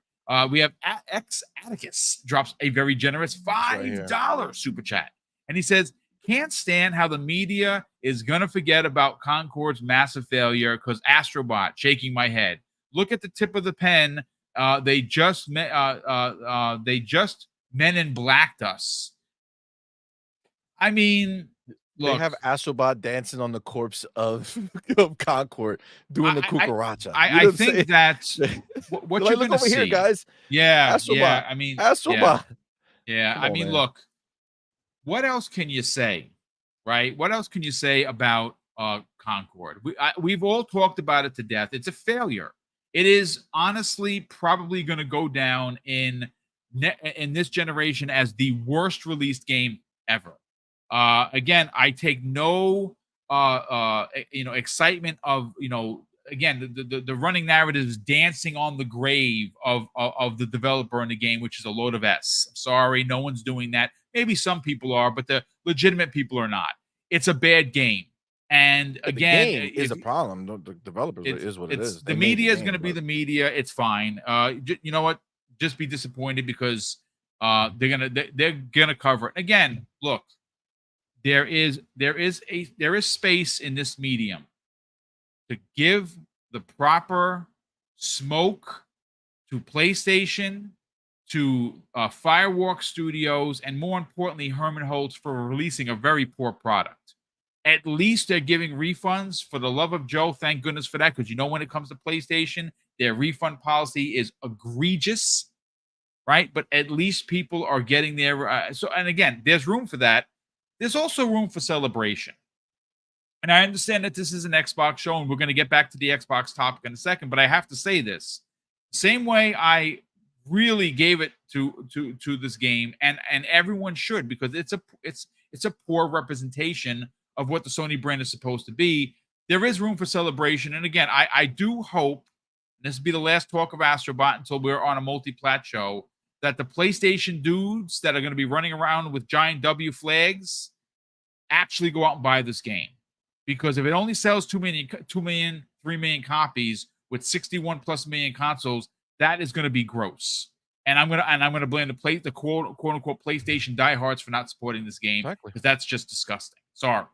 We have X Atticus drops a very generous $5 super chat. And he says, "Can't stand how the media is going to forget about Concord's massive failure because Astrobot, shaking my head. Look at the tip of the pen. They just men in blacked us." I mean, They look, have Astrobot dancing on the corpse of, of Concord doing the cucaracha. You know I what I'm think saying? that They're what you're like, look going to over here, see. guys. Yeah, Astrobot. yeah. I mean, yeah, Astrobot. yeah. Come I on, mean, man. look, what else can you say, right? What else can you say about Concord? We've all talked about it to death. It's a failure. It is honestly probably going to go down in this generation as the worst released game ever. Again, I take no excitement of again the running narrative is dancing on the grave of the developer in the game, which is a load of s. Sorry, no one's doing that. Maybe some people are, but the legitimate people are not. It's a bad game. And The again, game is a problem. The developers is what it it's is. the They made the media is going to game, be but the media. It's fine. You know what? Just be disappointed because they're gonna cover it. Again, look, there is space in this medium to give the proper smoke to PlayStation, to Firewalk Studios, and more importantly, Herman Holtz for releasing a very poor product. At least they're giving refunds. For the love of Joe, thank goodness for that, because when it comes to PlayStation, their refund policy is egregious, right? But at least people are getting their and again, there's room for that. There's also room for celebration. And I understand that this is an Xbox show, and we're going to get back to the Xbox topic in a second, but I have to say this. Same way I really gave it to this game, and everyone should, because it's a poor representation of what the Sony brand is supposed to be. There is room for celebration. And again, I do hope, and this will be the last talk of Astrobot until we're on a multi-plat show, that the PlayStation dudes that are going to be running around with giant W flags actually go out and buy this game. Because if it only sells 2 million, 3 million copies with 61 plus million consoles, that is going to be gross. And I'm gonna blame the quote unquote PlayStation diehards for not supporting this game, because that's just disgusting. Sorry.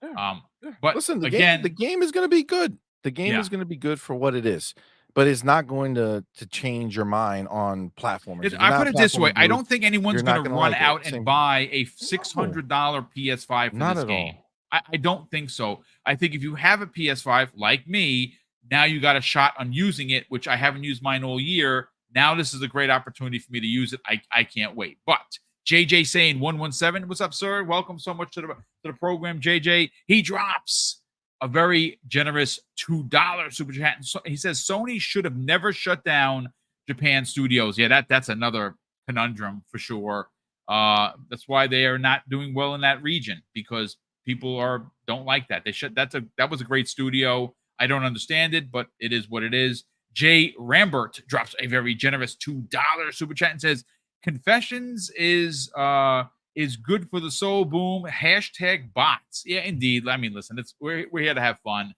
yeah. But Listen, again, the game is going to be good. The game is going to be good for what it is, but it's not going to change your mind on platformers. If you're I not put a it this way: platformer I dude, don't think anyone's you're going not to gonna run like it. out and Same. buy a $600 PS5 for Not this at game. all. I don't think so. I think if you have a PS5 like me, now you got a shot on using it, which I haven't used mine all year. Now this is a great opportunity for me to use it. I can't wait. But JJ saying 117, what's up, sir? Welcome so much to the program, JJ. He drops a very generous $2 super chat. And so, he says Sony should have never shut down Japan studios. Yeah, that's another conundrum for sure. That's why they are not doing well in that region, because people don't like that. That was a great studio. I don't understand it, but it is what it is. Jay Rambert drops a very generous $2 super chat and says, "Confessions is good for the soul. Boom. Hashtag bots." Yeah, indeed. I mean, listen, we're here to have fun.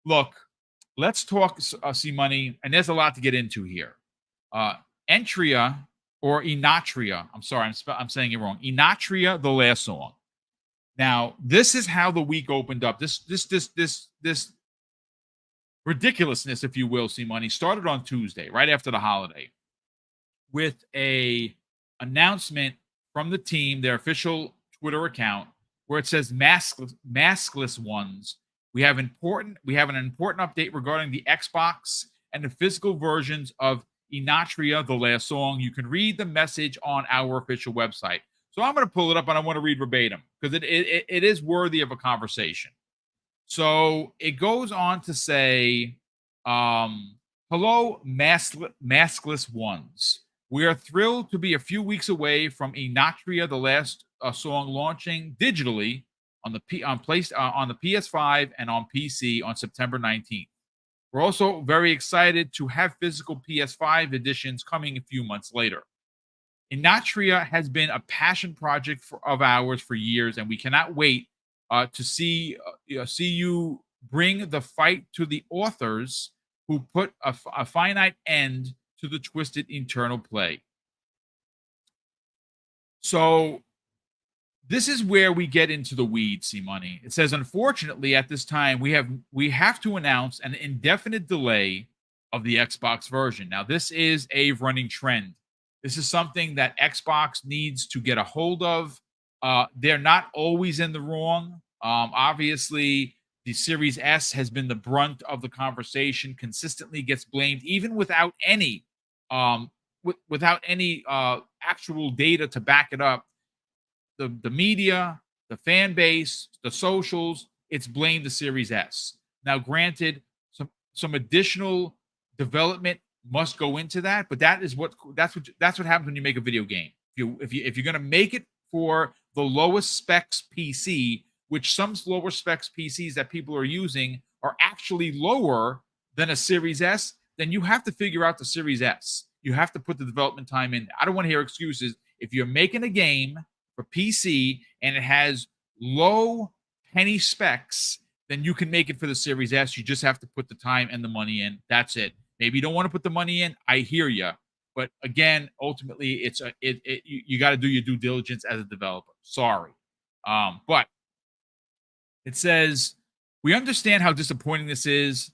Look, let's talk see money, and there's a lot to get into here. Entria or Enotria. I'm sorry, I'm saying it wrong. Enotria, the last song. Now, this is how the week opened up. This ridiculousness, if you will, see money, started on Tuesday, right after the holiday, with a announcement from the team, their official Twitter account, where it says maskless ones. We have an important update regarding the Xbox and the physical versions of Enotria, the last song. You can read the message on our official website. So I'm going to pull it up, and I want to read verbatim, because it is worthy of a conversation. So it goes on to say, hello, maskless ones. We are thrilled to be a few weeks away from Enotria, the last song, launching digitally on the PS5 and on PC on September 19th. We're also very excited to have physical PS5 editions coming a few months later. Enotria has been a passion project of ours for years, and we cannot wait to see you bring the fight to the authors who put a finite end to the twisted internal play. So this is where we get into the weeds, see money. It says, unfortunately, at this time, we have to announce an indefinite delay of the Xbox version. Now, this is a running trend. This is something that Xbox needs to get a hold of. They're not always in the wrong. Obviously, the Series S has been the brunt of the conversation, consistently gets blamed, even without any actual data to back it up. The media, the fan base, the socials, it's blamed the Series S. Now, granted, some additional development must go into that, but that's what happens when you make a video game. If you're going to make it for the lowest specs PC, which some lower specs PCs that people are using are actually lower than a Series S, then you have to figure out the Series S. You have to put the development time in. I don't want to hear excuses. If you're making a game for for PC and it has low penny specs, then you can make it for the Series S. You just have to put the time and the money in. That's it. Maybe you don't want to put the money in. I hear you. But again, ultimately, you got to do your due diligence as a developer. Sorry. But it says, we understand how disappointing this is.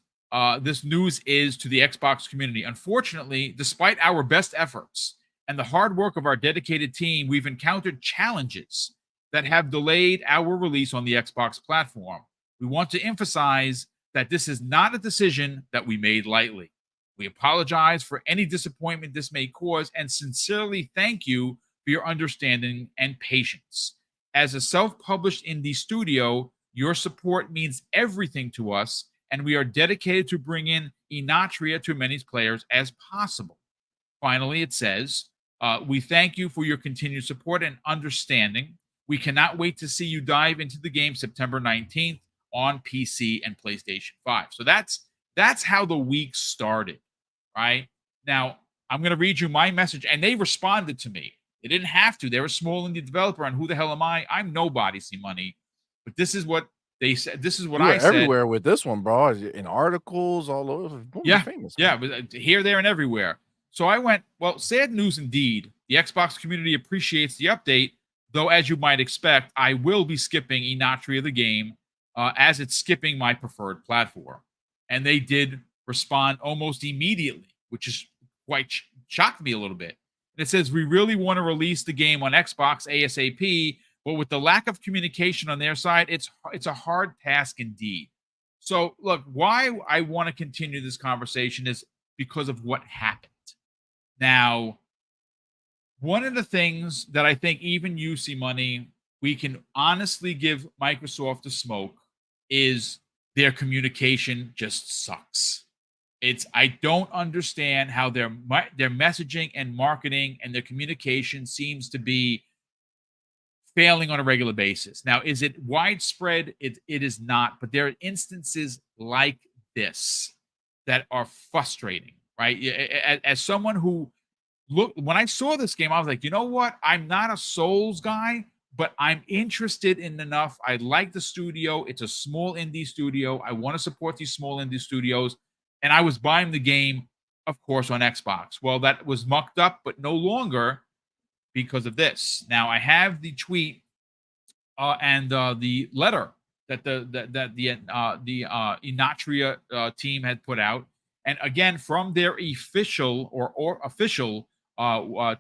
This news is to the Xbox community. Unfortunately, despite our best efforts and the hard work of our dedicated team, we've encountered challenges that have delayed our release on the Xbox platform. We want to emphasize that this is not a decision that we made lightly. We apologize for any disappointment this may cause and sincerely thank you for your understanding and patience. As a self-published indie studio, your support means everything to us, and we are dedicated to bringing Enotria to as many players as possible. Finally, it says, we thank you for your continued support and understanding. We cannot wait to see you dive into the game September 19th on PC and PlayStation 5. So that's how the week started, right? Now, I'm going to read you my message, and they responded to me. They didn't have to. They're a small indie developer, and who the hell am I? I'm nobody, see money. But this is what they said. This is what You were I said. everywhere with this one, bro. In articles all over. Boom, Yeah, famous. yeah, but here, there, and everywhere. So I went, well, sad news indeed. The Xbox community appreciates the update, though, as you might expect, I will be skipping Enotria the game as it's skipping my preferred platform. And they did respond almost immediately, which is quite shocked me a little bit. And it says, we really want to release the game on Xbox ASAP, but with the lack of communication on their side, it's a hard task indeed. So, look, why I want to continue this conversation is because of what happened. Now, one of the things that I think even you see money, we can honestly give Microsoft a smoke is their communication just sucks. I don't understand how their messaging and marketing and their communication seems to be failing on a regular basis. Now, is it widespread? It is not, but there are instances like this that are frustrating, right? As someone who when I saw this game, I was like, you know what? I'm not a Souls guy, but I'm interested in enough. I like the studio. It's a small indie studio. I want to support these small indie studios. And I was buying the game, of course, on Xbox. Well, that was mucked up, but no longer because of this. Now, I have the tweet and the letter that the Enotria team had put out, and again from their official or official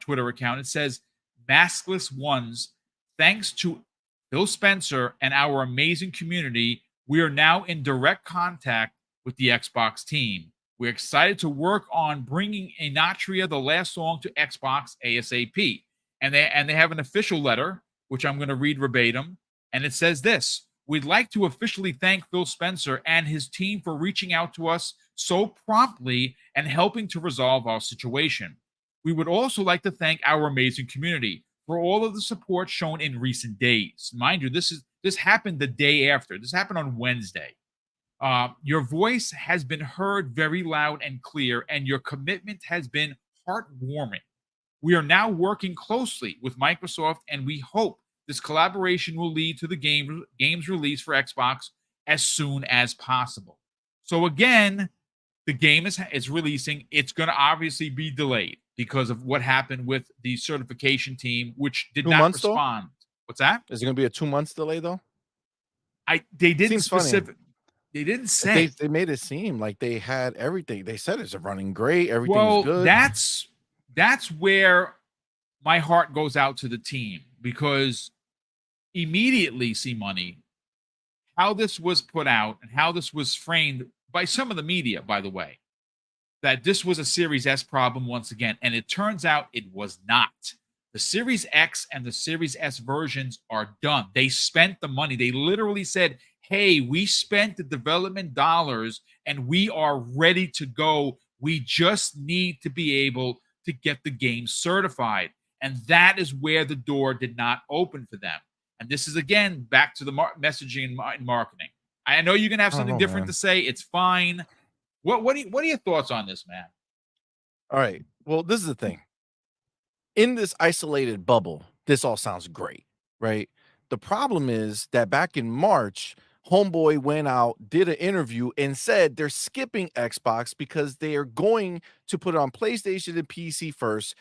Twitter account, it says, "Maskless ones, thanks to Phil Spencer and our amazing community, we are now in direct contact with the Xbox team. We're excited to work on bringing Enotria the last song to Xbox ASAP." And they have an official letter, which I'm going to read verbatim, and it says this: "We'd like to officially thank Phil Spencer and his team for reaching out to us so promptly and helping to resolve our situation. We would also like to thank our amazing community for all of the support shown in recent days." Mind you, this happened the day after. This happened on Wednesday. "Your voice has been heard very loud and clear, and your commitment has been heartwarming. We are now working closely with Microsoft, and we hope this collaboration will lead to the game's release for Xbox as soon as possible." So again, the game is releasing. It's going to obviously be delayed because of what happened with the certification team, which did 2 not months, though? respond. What's that? Is it gonna be a 2 months delay though? They didn't Seems funny. They didn't They say. they made it seem like they had everything. They said it's running great, everything's Well, good. that's where my heart goes out to the team, because immediately, see money, how this was put out and how this was framed by some of the media, by the way, that this was a Series S problem once again, and it turns out it was not. The Series X and the Series S versions are done. They spent the money. They literally said, "Hey, we spent the development dollars and we are ready to go. We just need to be able to get the game certified." And that is where the door did not open for them. And this is, again, back to the messaging and marketing. I know you're going to have I don't something know, different man. to say. It's fine. What are your thoughts on this, man? All right. Well, this is the thing. In this isolated bubble, this all sounds great. right? The problem is that back in March, Homeboy went out, did an interview, and said they're skipping Xbox because they are going to put it on PlayStation and PC first.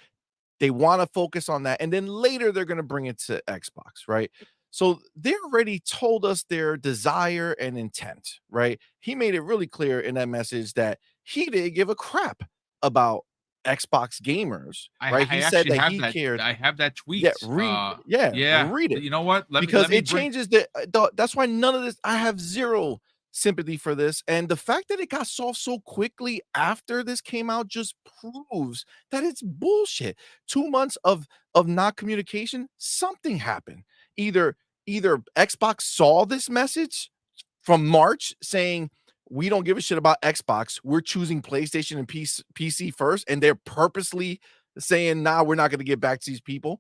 They want to focus on that, and then later they're going to bring it to Xbox, right? So they already told us their desire and intent, right? He made it really clear in that message that he didn't give a crap about Xbox gamers, right? I He said actually that have he that. cared. I have that Yeah, tweet. Yeah. read it You know what? because Let me it bring. changes that's why none of this. I have zero sympathy for this, and the fact that it got solved so quickly after this came out just proves that it's bullshit. 2 months of not communication, something happened. Either Xbox saw this message from March saying we don't give a shit about Xbox, we're choosing PlayStation and PC first, and they're purposely saying, nah, we're not going to get back to these people.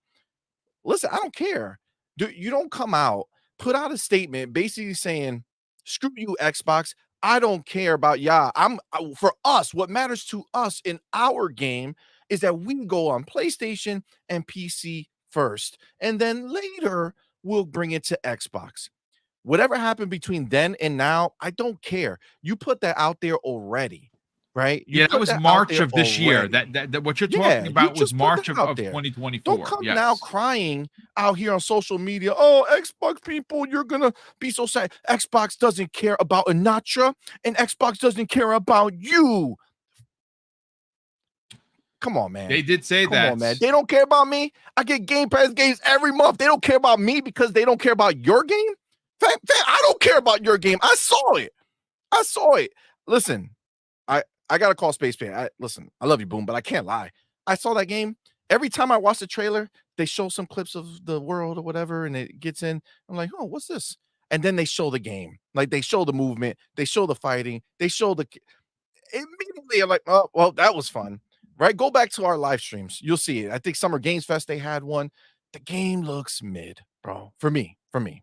Listen, I don't care. You don't come out, put out a statement basically saying, screw you, Xbox. I don't care about y'all. For us, what matters to us in our game is that we go on PlayStation and PC first, and then later we'll bring it to Xbox. Whatever happened between then and now, I don't care. You put that out there already, right? You Yeah, that put was that out March there of this year. already. That what you're Yeah, talking you about was just put that March out of there. Don't 2024. come now Yes. crying out here on social media. Oh, Xbox people, you're gonna be so sad. Xbox doesn't care about Enotria, and Xbox doesn't care about you. Come on, They man. did say Come on, that. man. They don't care about me. I get Game Pass games every month. They don't care about me because they don't care about your game. I don't care about your game. I saw it. I saw it. Listen, I gotta call Spaceman. Listen, I love you, Boom, but I can't lie. I saw that game. Every time I watch the trailer, they show some clips of the world or whatever, and it gets in. I'm like, oh, what's this? And then they show the game. Like they show the movement, they show the fighting, they show the immediately. I'm like, oh, well, that was fun. Right? Go back to our live streams. You'll see it. I think Summer Games Fest, they had one. The game looks mid, bro. For me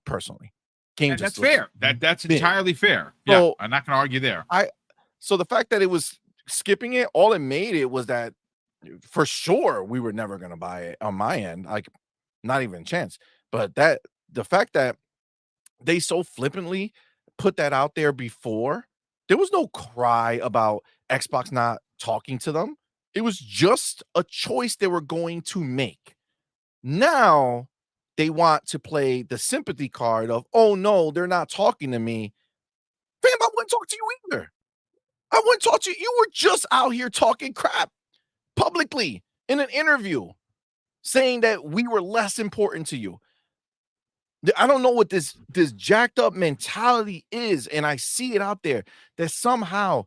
personally. Game And that's just looks fair. That's mid. entirely fair. Yeah, So I'm not going to argue there. I so the fact that it was skipping it, all it made it was that for sure we were never gonna buy it on my end, like not even a chance. But that the fact that they so flippantly put that out there before, there was no cry about Xbox not talking to them. It was just a choice they were going to make. Now they want to play the sympathy card of, oh no, they're not talking to me. Fam, I wouldn't talk to you either. I wouldn't talk to you. You were just out here talking crap publicly in an interview saying that we were less important to you. I don't know what this jacked up mentality is, and I see it out there that somehow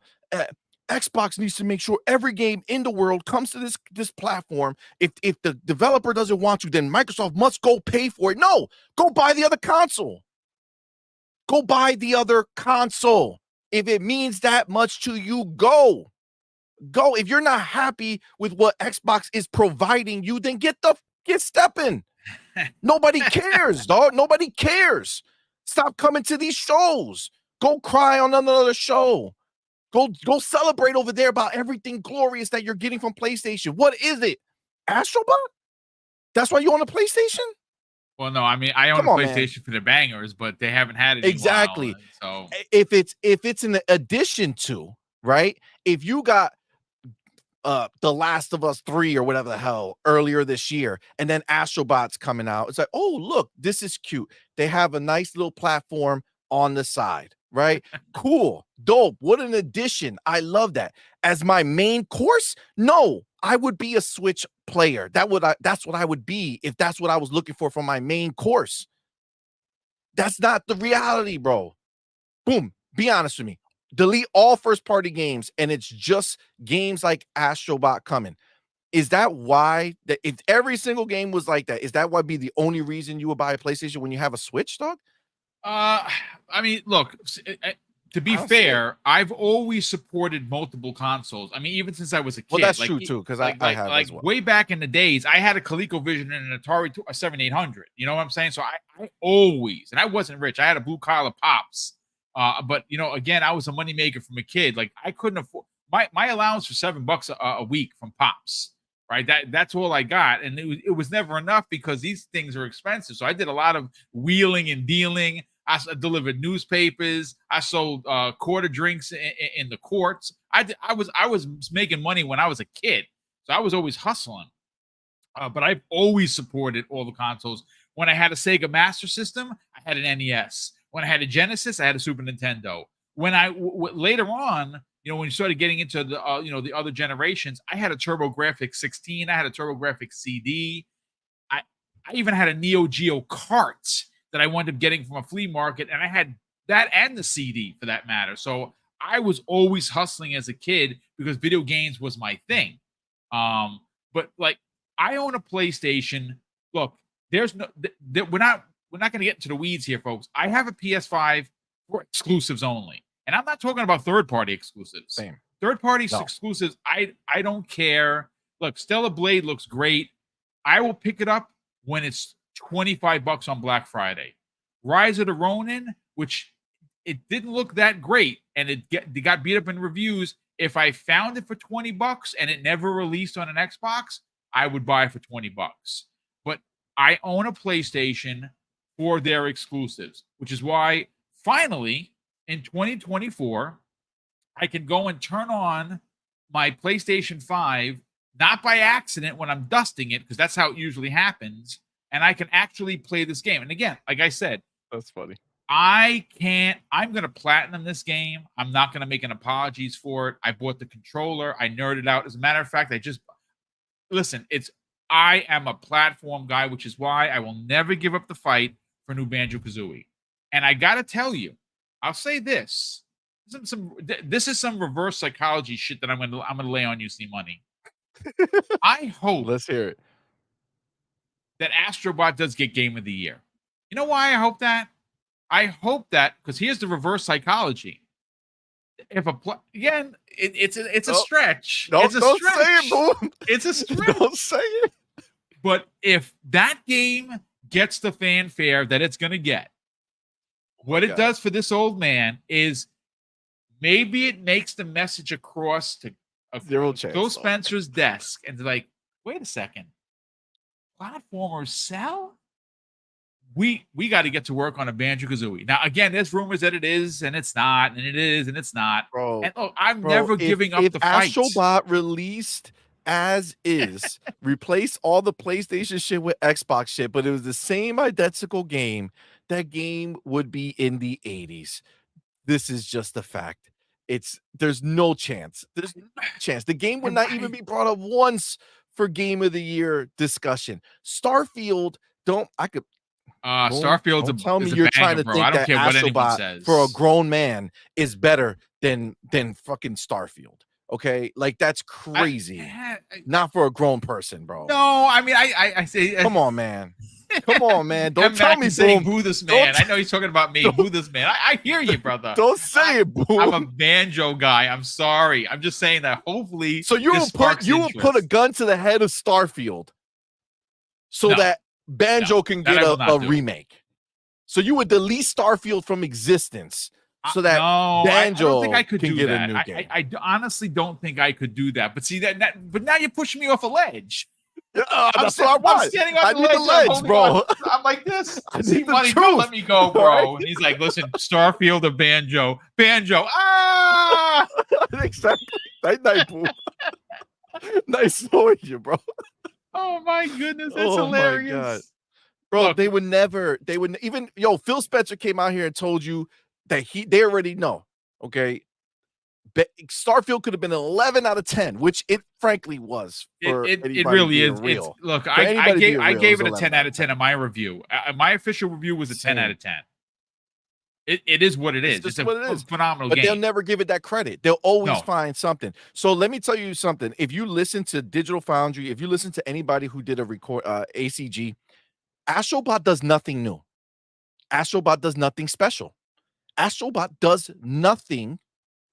Xbox needs to make sure every game in the world comes to this platform. If the developer doesn't want to, then Microsoft must go pay for it. No, go buy the other console. Go buy the other console. If it means that much to you, go. Go. If you're not happy with what Xbox is providing you, then get stepping. Nobody cares, dog. Nobody cares. Stop coming to these shows. Go cry on another show. Go celebrate over there about everything glorious that you're getting from PlayStation. What is it? Astrobot? That's why you own a PlayStation? Well, no, I mean, I own Come a on, man. PlayStation for the bangers, but they haven't had it in a while. Exactly. So If it's an addition to, right? If you got The Last of Us 3 or whatever the hell earlier this year, and then Astrobot's coming out. It's like, oh, look, this is cute. They have a nice little platform on the side, right? Cool, dope. What an addition. I love that. As my main course, no, I would be a Switch player. That's what I would be if that's what I was looking for my main course. That's not the reality, bro. Boom. Be honest with me. Delete all first party games, and it's just games like Astrobot coming. Is that why that if every single game was like that, is that why be the only reason you would buy a PlayStation when you have a Switch, dog? I mean, look, to be I don't see it. fair, I've always supported multiple consoles. I mean, even since I was a kid. Well, that's like, true too, because like, I have like as well. way back in the days, I had a ColecoVision and an Atari 7800. You know what I'm saying? So I always, and I wasn't rich. I had a blue collar pops. But you know, again, I was a moneymaker from a kid. Like I couldn't afford my allowance for $7 a week from pops. right? That's all I got, and it was never enough because these things are expensive. So I did a lot of wheeling and dealing. Delivered newspapers. I sold quarter drinks in the courts. I was making money when I was a kid, so I was always hustling. But I've always supported all the consoles. When I had a Sega Master System, I had an NES. When I had a Genesis, I had a Super Nintendo. When later on, when you started getting into the the other generations, I had a TurboGrafx 16. I had a TurboGrafx CD. I I even had a Neo Geo cart that I wound up getting from a flea market, and I had that and the CD for that matter. So I was always hustling as a kid because video games was my thing. But like I own a PlayStation. Look, there's no we're not going to get into the weeds here, folks. I have a PS5 for exclusives only, and I'm not talking about third party exclusives. Same. Third party No. exclusives, I don't care. Look, Stellar Blade looks great. I will pick it up when it's $25 on Black Friday. Rise of the Ronin, which it didn't look that great, and it got beat up in reviews. If I found it for $20 and it never released on an Xbox, I would buy it for $20. But I own a PlayStation for their exclusives, which is why finally in 2024 I can go and turn on my PlayStation 5, not by accident when I'm dusting it, because that's how it usually happens, and I can actually play this game. And again, like I said, That's funny. I'm going to platinum this game. I'm not going to make an apologies for it. I bought the controller. I nerded out. As a matter of fact, I am a platform guy, which is why I will never give up the fight for new Banjo-Kazooie. And I got to tell you, I'll say this. This is some reverse psychology shit that I'm going to lay on you, C Money. I hope Let's hear it. that Astro Bot does get Game of the Year. You know why I hope that? I hope that because here's the reverse psychology. If it's a stretch. Don't It's a say stretch. it, Boom. It's a stretch. Don't say it. But if that game gets the fanfare that it's going to get, what it does for this old man is maybe it makes the message across to Zero chance, Phil though. Spencer's desk, and they're like, wait a second, platformers sell? We got to get to work on a Banjo-Kazooie. Now, again, there's rumors that it is, and it's not, and it is, and it's not. Bro, and look, I'm never giving up the fight. If Astrobot released as is, replace all the PlayStation shit with Xbox shit, but it was the same identical game, that game would be in the 80s. This is just a fact. There's no chance. There's no chance. The game would not even be brought up once for Game of the Year discussion. Starfield's Starfield's tell me you're trying to bro. think I don't that care what anyone Astrobot says. for a grown man is better than fucking Starfield. Okay, like that's crazy. Not for a grown person, bro. No, I mean I say come on, man. Come on, man. Don't tell me, saying Boom. Boo this man. I know he's talking about me. Boo this man. I hear you, brother. Don't say it, Boom. I'm a banjo guy. I'm sorry. I'm just saying that hopefully. So you will put a gun to the head of Starfield so that Banjo can get a remake. So you would delete Starfield from existence so that Banjo I don't think I could can do get that. a new game. I honestly don't think I could do that. But see but now you're pushing me off a ledge. That's what I want. I'm standing on I the need the ledge, bro. I'm like this. I See, need the money, truth. don't let me go, bro. Right? And he's like, listen, Starfield or Banjo. Ah! Exactly. Night, night, Boom. Nice knowing you, bro. Oh my goodness, that's hilarious. My God. Bro, look, they would even Phil Spencer came out here and told you that they already know. Okay. Starfield could have been an 11 out of 10, which it frankly was. It really is. Real. Look, I gave it a 10 out of 10 in my review. My official review was a 10 out of 10. It is what it is. It's a phenomenal game. But they'll never give it that credit. They'll always find something. So let me tell you something. If you listen to Digital Foundry, if you listen to anybody who did a record ACG, Astrobot does nothing new. Astrobot does nothing special. Astrobot does nothing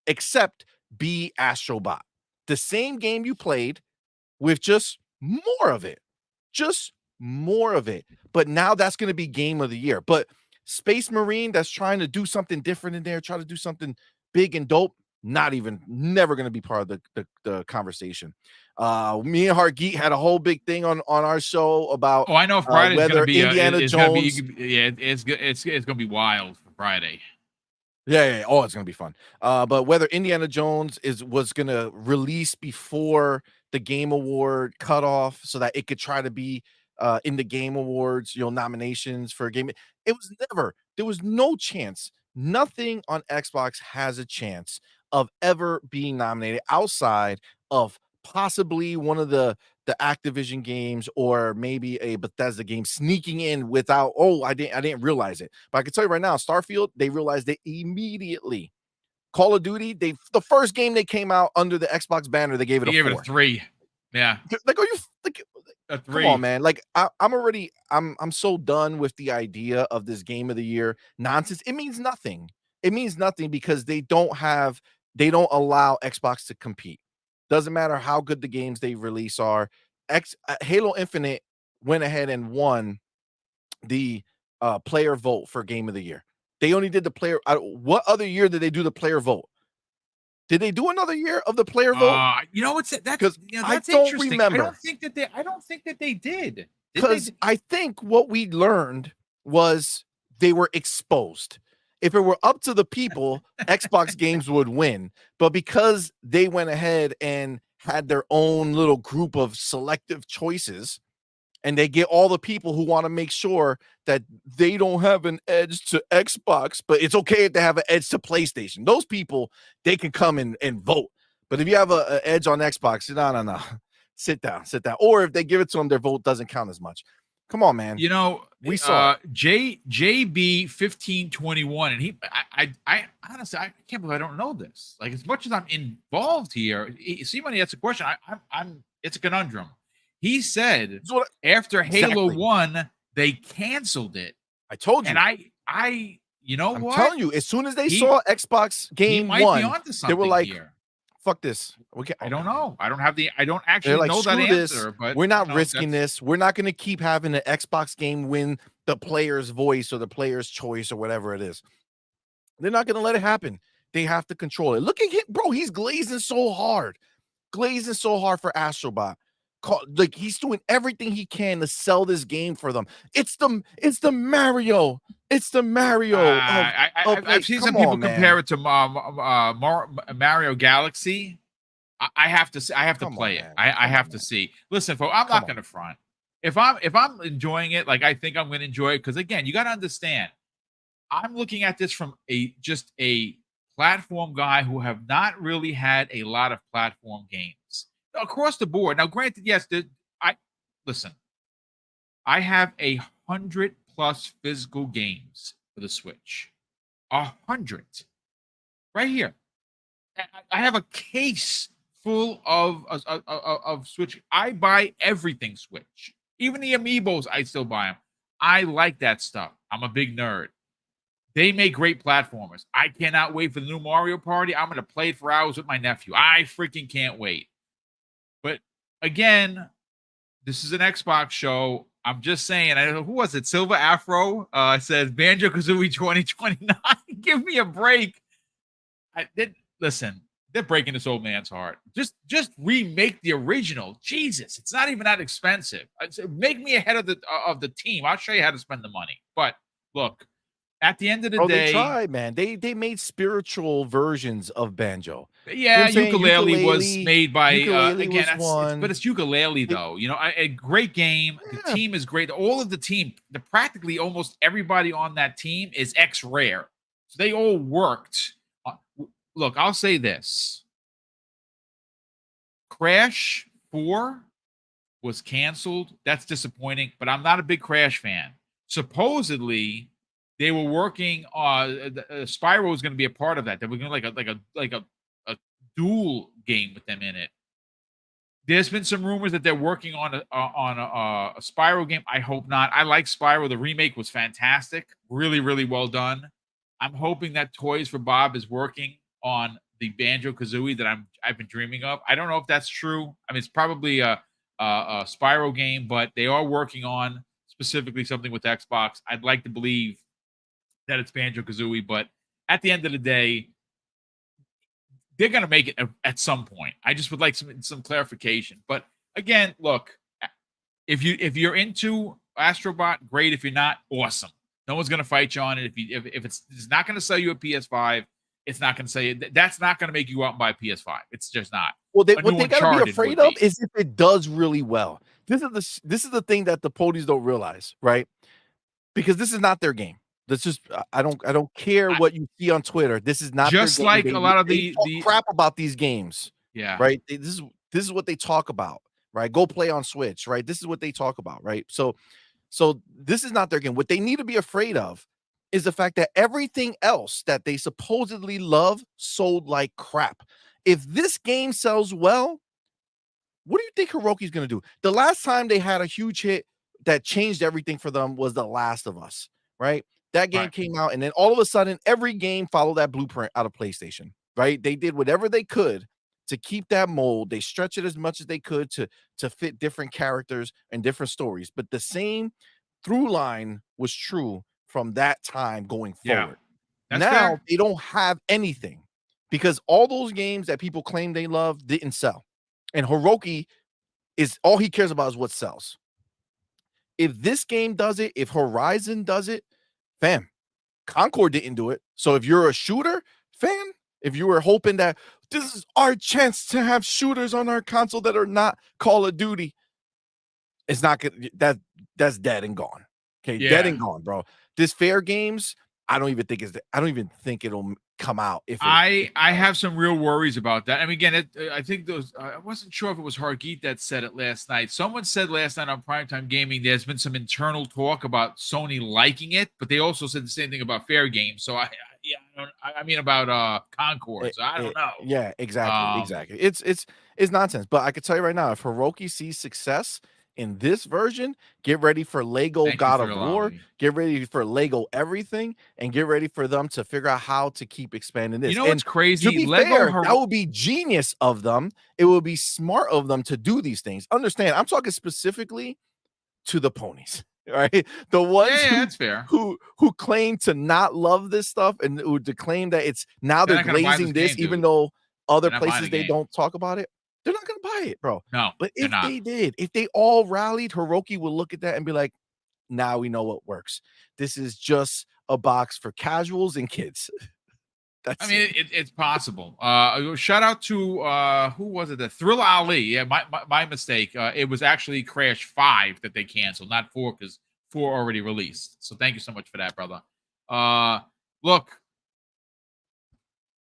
except be Astrobot. The same game you played with just more of it. Just more of it. But now that's going to be Game of the Year. But Space Marine that's trying to do something different in there, try to do something big and dope, never going to be part of the conversation. Me and Hargeet had a whole big thing on our show about Oh, I know Friday's going to whether be Indiana it's going to Jones. be yeah, it's going to be wild for Friday. Yeah. Oh, it's gonna be fun. But whether Indiana Jones was gonna release before the Game Award cutoff so that it could try to be in the Game Awards, nominations for a game. It was never, there was no chance. Nothing on Xbox has a chance of ever being nominated outside of possibly one of the Activision games or maybe a Bethesda game sneaking in without, oh, I didn't realize it. But I can tell you right now, Starfield, they realized it immediately. Call of Duty, the first game they came out under the Xbox banner, they gave it They a gave it a 4. 3. Yeah. Like, are you like A come on, 3. man. Like I'm so done with the idea of this game of the year nonsense. It means nothing. It means nothing because they don't allow Xbox to compete. Doesn't matter how good the games they release are. Halo Infinite went ahead and won the player vote for game of the year. They only did the player. What other year did they do the player vote? Did they do another year of the player vote? You know what's that's Because I that's don't interesting. remember. I don't think that they did. Did they? Because I think what we learned was they were exposed. If it were up to the people, Xbox games would win. But because they went ahead and had their own little group of selective choices, and they get all the people who want to make sure that they don't have an edge to Xbox, but it's okay if they have an edge to PlayStation. Those people, they can come and vote. But if you have an edge on Xbox, no. Sit down. Or if they give it to them, their vote doesn't count as much. Come on, man. We saw JB 1521, and I honestly I can't believe I don't know this. Like, as much as I'm involved here, see when he asks a question, I'm it's a conundrum. He said after Halo 1, they canceled it. I told you. And I'm telling you, as soon as they saw Xbox Game 1, they were like, here. Fuck this. I don't know. I don't actually know that answer, but we're not risking this. We're not going to keep having an Xbox game win the player's voice or the player's choice or whatever it is. They're not going to let it happen. They have to control it. Look at him, bro. He's glazing so hard for Astrobot. Like, he's doing everything he can to sell this game for them. It's the Mario. It's the Mario. I've seen some people compare it to Mario Galaxy. I have to play it. I have to see. Listen, folks, I'm not going to front. If I'm enjoying it, like I think I'm going to enjoy it, because again, you got to understand, I'm looking at this from just a platform guy who have not really had a lot of platform games across the board. Now, granted, yes, I have 100+ physical games for the Switch. 100. Right here. I have a case full of Switch. I buy everything Switch. Even the Amiibos, I still buy them. I like that stuff. I'm a big nerd. They make great platformers. I cannot wait for the new Mario Party. I'm going to play it for hours with my nephew. I freaking can't wait. But again, this is an Xbox show. I'm just saying, I don't know, who was it? Silver Afro says Banjo-Kazooie 2029. Give me a break. Listen, they're breaking this old man's heart. Just remake the original. Jesus, it's not even that expensive. Make me ahead of the team. I'll show you how to spend the money. But look, at the end of the day, they tried, man. They made spiritual versions of Banjo. Yeah, Yooka-Laylee was made by again, but it's Yooka-Laylee though. A great game. The team is great. All of the team, practically almost everybody on that team is X-Rare. So they all worked. Look, I'll say this. Crash 4 was canceled. That's disappointing, but I'm not a big Crash fan. Supposedly, they were working on Spyro was going to be a part of that. They were going to like a dual game with them in it. There's been some rumors that they're working on a Spyro game. I hope not. I like Spyro. The remake was fantastic. Really, really well done. I'm hoping that Toys for Bob is working on the Banjo-Kazooie that I've been dreaming of. I don't know if that's true. I mean, it's probably a Spyro game, but they are working on specifically something with Xbox. I'd like to believe that it's Banjo-Kazooie, but at the end of the day, they're going to make it at some point. I just would like some clarification. But again, look, if you're into Astrobot, great. If you're not, awesome. No one's going to fight you on it. If it's not going to sell you a PS5, it's not going to sell you. That's not going to make you go out and buy a PS5. It's just not. Well, what they got to be afraid of is if it does really well. This is the thing that the ponies don't realize, right? Because this is not their game. That's just I don't care what you see on Twitter. This is not just their like game. a lot of the crap about these games. Yeah. Right. This is what they talk about. Right. Go play on Switch. Right. This is what they talk about. Right. So this is not their game. What they need to be afraid of is the fact that everything else that they supposedly love sold like crap. If this game sells well, what do you think Hiroki's going to do? The last time they had a huge hit that changed everything for them was The Last of Us, right? That game came out, and then all of a sudden, every game followed that blueprint out of PlayStation, right? They did whatever they could to keep that mold. They stretched it as much as they could to fit different characters and different stories. But the same through line was true from that time going forward. Now they don't have anything because all those games that people claim they love didn't sell. And Hiroki is all he cares about is what sells. If this game does it, if Horizon does it, fam, Concord didn't do it. So if you're a shooter fan, if you were hoping that this is our chance to have shooters on our console that are not Call of Duty, it's not good. That's dead and gone. Okay, dead and gone, bro. This Fair Games, I don't even think it'll come out. I have some real worries about that. I mean, again, I think I wasn't sure if it was Hargeet that said it last night. Someone said last night on Primetime Gaming there's been some internal talk about Sony liking it, but they also said the same thing about Fair Games. So I mean about Concord. So I don't know. Yeah, exactly. It's nonsense. But I can tell you right now, if Hiroki sees success in this version, get ready for Lego God of War, get ready for Lego everything, and get ready for them to figure out how to keep expanding this. You know what's crazy? To be fair, that would be genius of them. It would be smart of them to do these things. Understand, I'm talking specifically to the ponies, right? The ones that's fair. who claim to not love this stuff and who claim that it's now they're glazing this, even though other places they don't talk about it. They're not going to buy it, bro. No, but if they did, if they all rallied, Hiroki will look at that and be like, now we know what works. This is just a box for casuals and kids. It's possible. Shout out to who was it? The Thrill Ali. Yeah, my mistake. It was actually Crash 5 that they canceled, not 4, because 4 already released. So thank you so much for that, brother. Look,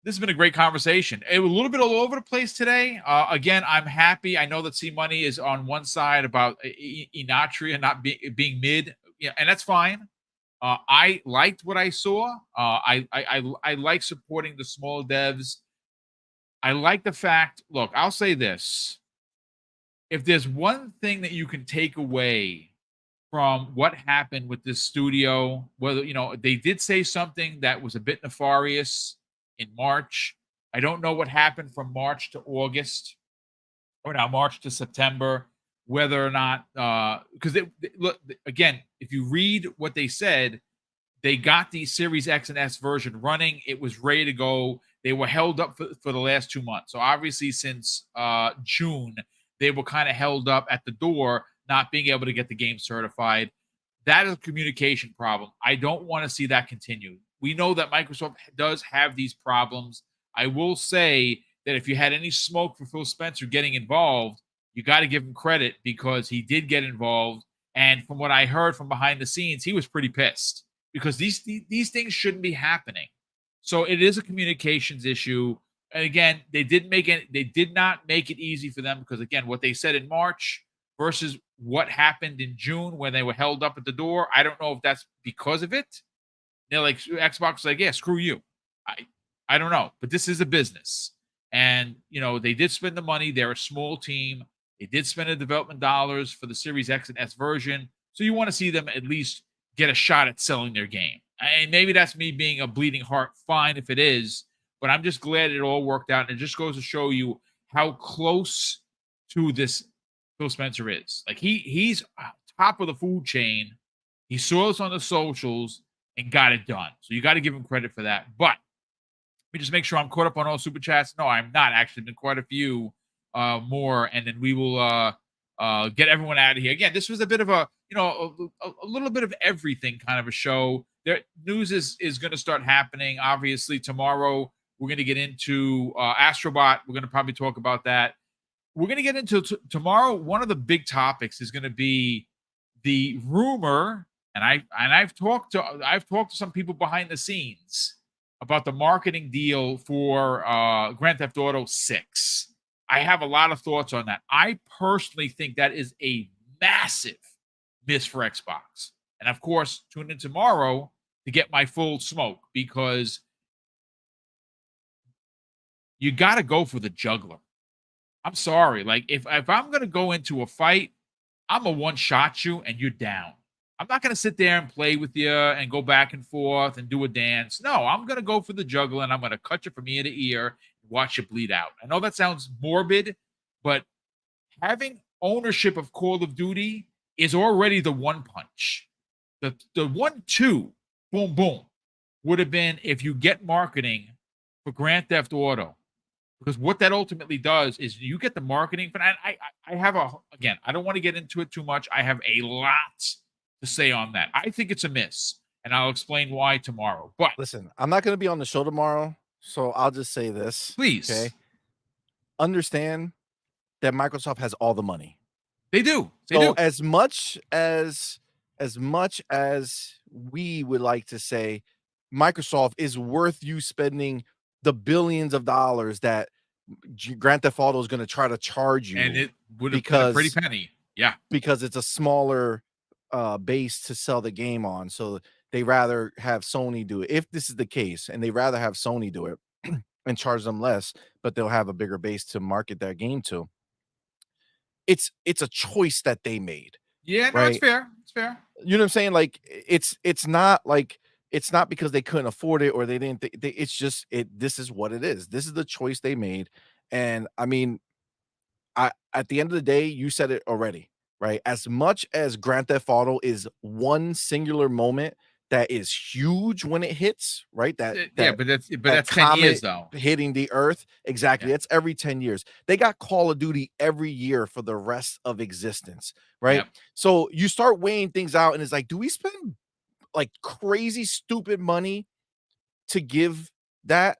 this has been a great conversation. It was a little bit all over the place today. Again, I'm happy. I know that C Money is on one side about Enotria not being mid, and that's fine. I liked what I saw. I like supporting the small devs. I like the fact. Look, I'll say this: if there's one thing that you can take away from what happened with this studio, whether they did say something that was a bit nefarious in March. I don't know what happened from March to August, or now March to September, whether or not because look again, if you read what they said, they got the Series X and S version running. It was ready to go. They were held up for the last 2 months. So obviously since June, they were kind of held up at the door, not being able to get the game certified. That is a communication problem. I don't want to see that continue. We know that Microsoft does have these problems. I will say that if you had any smoke for Phil Spencer getting involved, you got to give him credit because he did get involved. And from what I heard from behind the scenes, he was pretty pissed because these things shouldn't be happening. So it is a communications issue. And again, they did not make it easy for them because again, what they said in March versus what happened in June when they were held up at the door. I don't know if that's because of it. They're like, Xbox was like, yeah, screw you. I don't know, but this is a business. And, they did spend the money. They're a small team. They did spend the development dollars for the Series X and S version. So you want to see them at least get a shot at selling their game. And maybe that's me being a bleeding heart. Fine if it is, but I'm just glad it all worked out. And it just goes to show you how close to this Phil Spencer is. Like he's top of the food chain. He saw us on the socials and got it done. So you got to give him credit for that. But me just make sure I'm caught up on all super chats. No, I'm not. Actually, been quite a few more, and then we will get everyone out of here. Again, this was a bit of a a little bit of everything kind of a show. There news is going to start happening. Obviously, tomorrow we're going to get into Astrobot. We're going to probably talk about that. We're going to get into tomorrow. One of the big topics is going to be the rumor, and I've talked to some people behind the scenes about the marketing deal for Grand Theft Auto 6. I have a lot of thoughts on that. I personally think that is a massive miss for Xbox. And of course, tune in tomorrow to get my full smoke, because you got to go for the juggler. I'm sorry. Like, if I'm going to go into a fight, I'm a one-shot you and you're down. I'm not going to sit there and play with you and go back and forth and do a dance. No, I'm going to go for the juggler, and I'm going to cut you from ear to ear and watch you bleed out. I know that sounds morbid, but having ownership of Call of Duty is already the one punch. The 1-2, boom, boom, would have been if you get marketing for Grand Theft Auto. Because what that ultimately does is you get the marketing. But I have again, I don't want to get into it too much. I have a lot to say on that. I think it's a miss, and I'll explain why tomorrow. But listen, I'm not going to be on the show tomorrow, so I'll just say this. Please. Okay. Understand that Microsoft has all the money. They do. So as much as we would like to say Microsoft is worth you spending the billions of dollars that Grand Theft Auto is going to try to charge you, and it would have been a pretty penny. Yeah, because it's a smaller base to sell the game on, so they rather have Sony do it. If this is the case, and they rather have Sony do it and charge them less, but they'll have a bigger base to market their game to. It's a choice that they made. Yeah, no, right? it's fair. It's fair. You know what I'm saying? Like, it's not like, it's not because they couldn't afford it or they didn't. It's just this is what it is. This is the choice they made. And I mean, at the end of the day, you said it already, right? As much as Grand Theft Auto is one singular moment that is huge when it hits, right? But that's 10 years though. Hitting the earth. Exactly. Yeah. It's every 10 years. They got Call of Duty every year for the rest of existence, right? Yep. So you start weighing things out, and it's like, do we spend like crazy stupid money to give that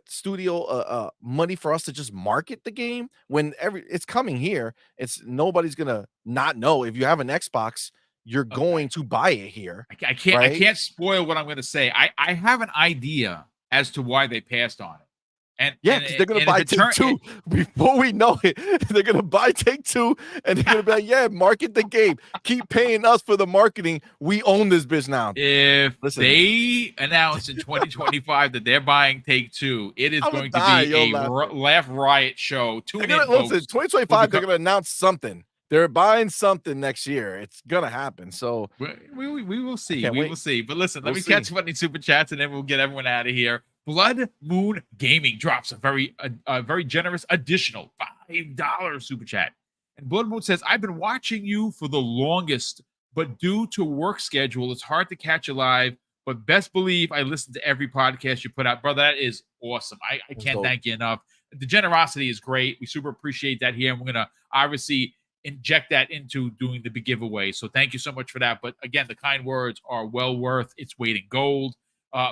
studio money for us to just market the game when it's coming here? It's nobody's gonna not know. If you have an Xbox, you're going to buy it here. I can't spoil what I'm gonna say. I have an idea as to why they passed on it. And yeah, because they're gonna buy Take-Two before we know it. They're gonna buy Take-Two, and they're gonna be like, "Yeah, market the game. Keep paying us for the marketing. We own this bitch now." If they announce in 2025 that they're buying Take-Two, it is going to be a laugh riot show. Tune in, folks. Listen, 2025, they're gonna announce something. They're buying something next year. It's gonna happen. So we will see. We will see. But listen, let me catch up on these super chats, and then we'll get everyone out of here. Blood Moon Gaming drops a very generous additional $5 super chat. And Blood Moon says, I've been watching you for the longest, but due to work schedule, it's hard to catch you live. But best believe I listen to every podcast you put out. Brother, that is awesome. I can't thank you enough. The generosity is great. We super appreciate that here. And we're going to obviously inject that into doing the big giveaway. So thank you so much for that. But again, the kind words are well worth its weight in gold.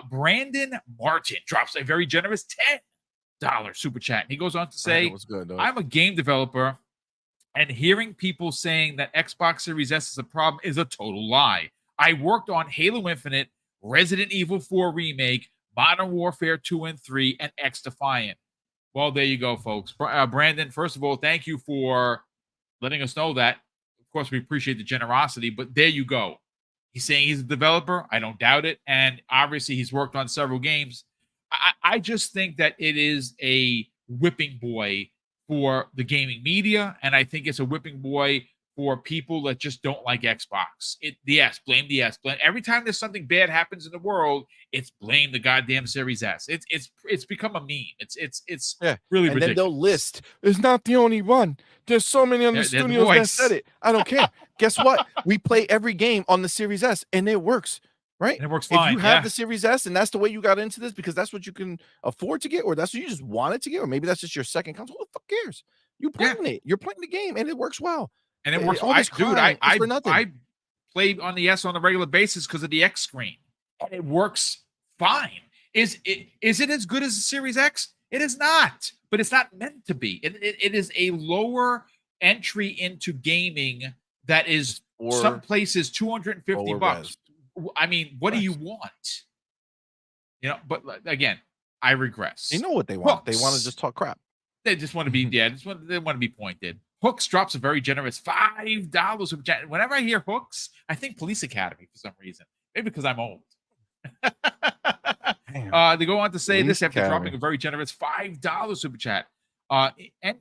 Brandon Martin drops a very generous $10 super chat. And he goes on to say, I'm a game developer, and hearing people saying that Xbox Series S is a problem is a total lie. I worked on Halo Infinite, Resident Evil 4 Remake, Modern Warfare 2 and 3, and X Defiant. Well, there you go, folks. Brandon, first of all, thank you for letting us know that. Of course, we appreciate the generosity, but there you go. He's saying he's a developer. I don't doubt it. And obviously, he's worked on several games. I just think that it is a whipping boy for the gaming media. And I think it's a whipping boy for people that just don't like Xbox. Blame the S. Blame. Every time there's something bad happens in the world, it's blame the goddamn Series S. It's become a meme. It's really ridiculous. And then they'll list, it's not the only one. There's so many other studios that said it. I don't care. Guess what? We play every game on the Series S, and it works, right? And it works If you fine. have Yeah. the Series S and that's the way you got into this because that's what you can afford to get, or that's what you just wanted to get, or maybe that's just your second console, who the fuck cares? You Yeah. playing it. You're playing the game and it works well. And it works. All this Dude, crying is for nothing. I play on the S on a regular basis because of the X screen, and it works fine. Is it as good as the Series X? It is not, but it's not meant to be. It is a lower entry into gaming that is It's some for places 250 lower bucks. res. I mean, what do you Correct. want? But again, I You regress. know what they want. They wanna Hooks. just talk crap. They just want to be, yeah, they want to be pointed. Hooks drops a very generous $5. Whenever I hear Hooks, I think Police Academy for some reason. Maybe because I'm old. Damn. They go on to say this Police after dropping Academy. a very generous $5 super chat. And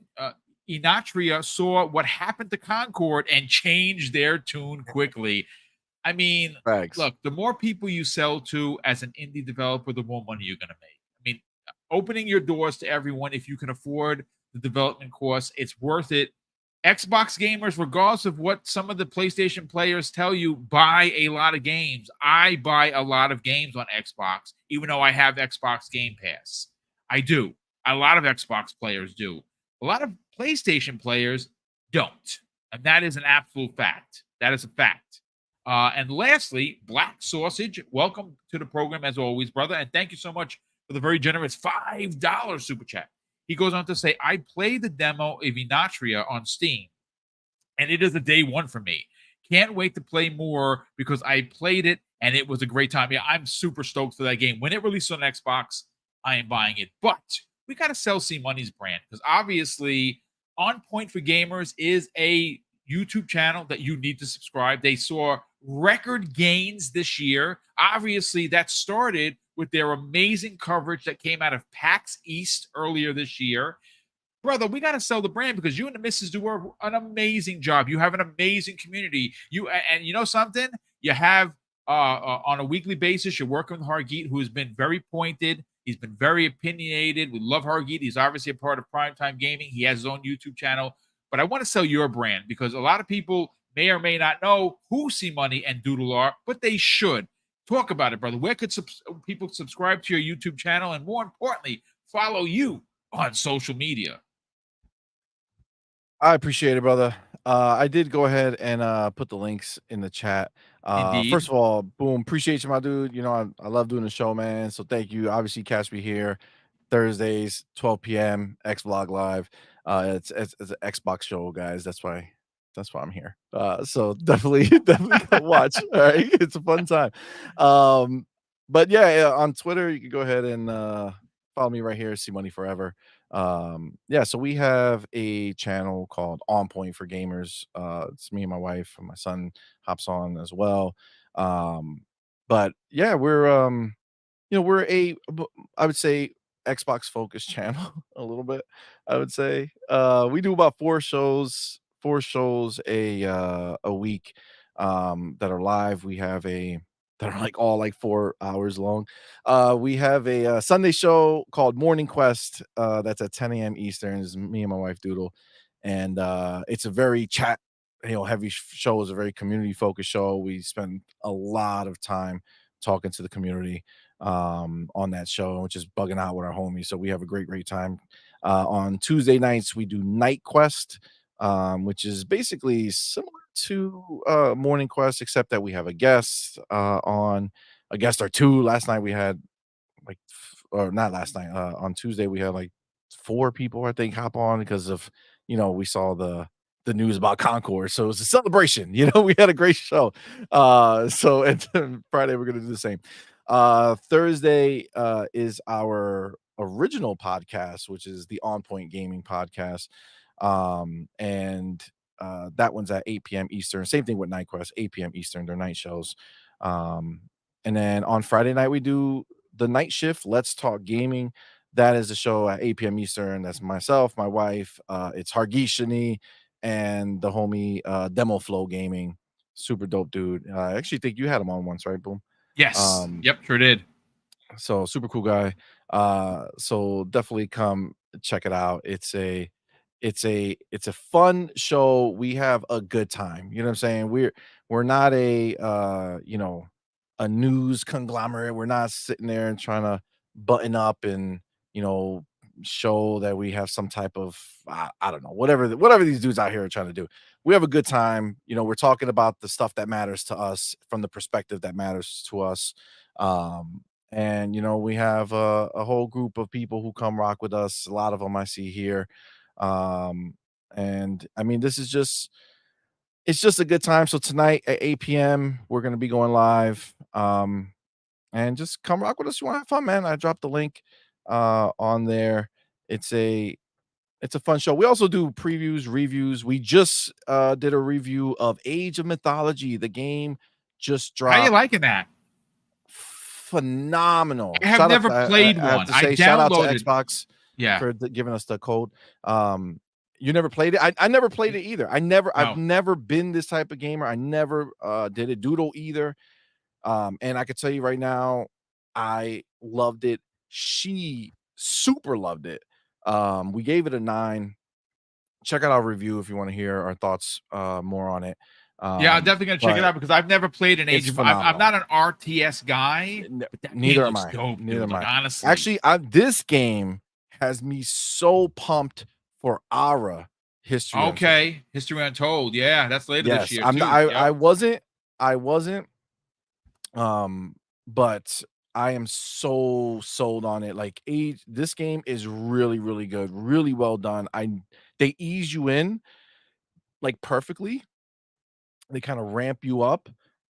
Enotria saw what happened to Concord and changed their tune quickly. I mean, Facts. look, the more people you sell to as an indie developer, the more money you're going to make. I mean, opening your doors to everyone, if you can afford the development costs, it's worth it. Xbox gamers, regardless of what some of the PlayStation players tell you, buy a lot of games. I buy a lot of games on Xbox, even though I have Xbox Game Pass. I do. A lot of Xbox players do. A lot of PlayStation players don't. And that is an absolute fact. That is a fact. And lastly, Black Sausage, welcome to the program as always, brother. And thank you so much for the very generous $5 super chat. He goes on to say, I played the demo of Enotria on Steam, and it is a day one for me. Can't wait to play more because I played it and it was a great time. Yeah, I'm super stoked for that game. When it releases on Xbox, I am buying it. But we got to sell C Money's brand because obviously, On Point for Gamers is a YouTube channel that you need to subscribe. They saw record gains this year. Obviously, that started with their amazing coverage that came out of PAX East earlier this year. Brother, we got to sell the brand because you and the missus do an amazing job. You have an amazing community. And you know something? You have on a weekly basis, you're working with Hargeet, who has been very pointed. He's been very opinionated. We love Hargeet. He's obviously a part of Primetime Gaming. He has his own YouTube channel. But I want to sell your brand because a lot of people may or may not know who C Money and Doodle are, but they should. Talk about it, brother. Where could people subscribe to your YouTube channel and more importantly, follow you on social media? I appreciate it, brother. I did go ahead and put the links in the chat. First Indeed. of all, boom, appreciate you, my dude. You know, I love doing the show, man. So thank you. Obviously, catch me here Thursdays, 12 p.m. X Vlog Live. It's an Xbox show, guys. That's why I'm here. So definitely, definitely come watch. All right, it's a fun time. But yeah, on Twitter, you can go ahead and follow me right here. See Money Forever. Yeah, so we have a channel called On Point for Gamers. It's me and my wife, and my son hops on as well. But yeah, we're I would say Xbox focused channel a little bit. I would say we do about four shows a week that are live. We have a that are like all like 4 hours long. We have a Sunday show called Morning Quest. That's at 10 a.m. Eastern. It's me and my wife Doodle, and it's a very heavy show. Is a very community focused show. We spend a lot of time talking to the community on that show, which is bugging out with our homies. So we have a great time. On Tuesday nights, we do Night Quest, which is basically similar to Morning Quest, except that we have a guest on a guest or two. Last night we had or not last night, on Tuesday we had like four people I think hop on because of we saw the news about Concord. So it was a celebration. We had a great show. So and then Friday we're gonna do the same. Thursday is our original podcast, which is the On Point Gaming podcast. And that one's at 8 p.m. Eastern. Same thing with Night Quest, 8 p.m. Eastern. They're night shows. And then on Friday night, we do the night shift. Let's Talk Gaming. That is a show at 8 p.m. Eastern. That's myself, my wife. It's Hargeet Shani and the homie Demo Flow Gaming. Super dope dude. I actually think you had him on once, right? Boom. Yes. Um, Yep, sure did. so super cool guy. So definitely come check it out. It's a fun show. We have a good time. You know what I'm saying? We're not a a news conglomerate. We're not sitting there and trying to button up and, you know, show that we have some type of I don't know, whatever these dudes out here are trying to do. We have a good time. You know, we're talking about the stuff that matters to us from the perspective that matters to us. And you know, we have a whole group of people who come rock with us. A lot of them I see here. And I mean, this is just it's just a good time. So tonight at 8 p.m. we're gonna be going live. And just come rock with us. You want to have fun, man. I dropped the link on there. It's a it's a fun show. We also do previews, reviews. We just did a review of Age of Mythology. The game just How you dropped. liking that? Phenomenal. I have never played I have one. to I say shout out to downloaded. Xbox Yeah. for giving us the code. You never played it? I never played it either. I've No. never been this type of gamer. I never did a doodle either. And I can tell you right now, I loved it. She super loved it. We gave it a 9. Check out our review if you want to hear our thoughts more on it. Yeah, I'm definitely gonna check it but out because I've never played an Age it's of. I'm phenomenal. not an RTS guy, but that Neither game am looks I. dope, Neither dude. am Like, I. honestly, Actually, this game has me so pumped for Ara History Untold. okay. History Untold. Yeah, that's later this Yes, year I'm too. not, Yep. I wasn't but I am so sold on it. Like this game is really, really good, really well done. They ease you in like perfectly. They kind of ramp you up.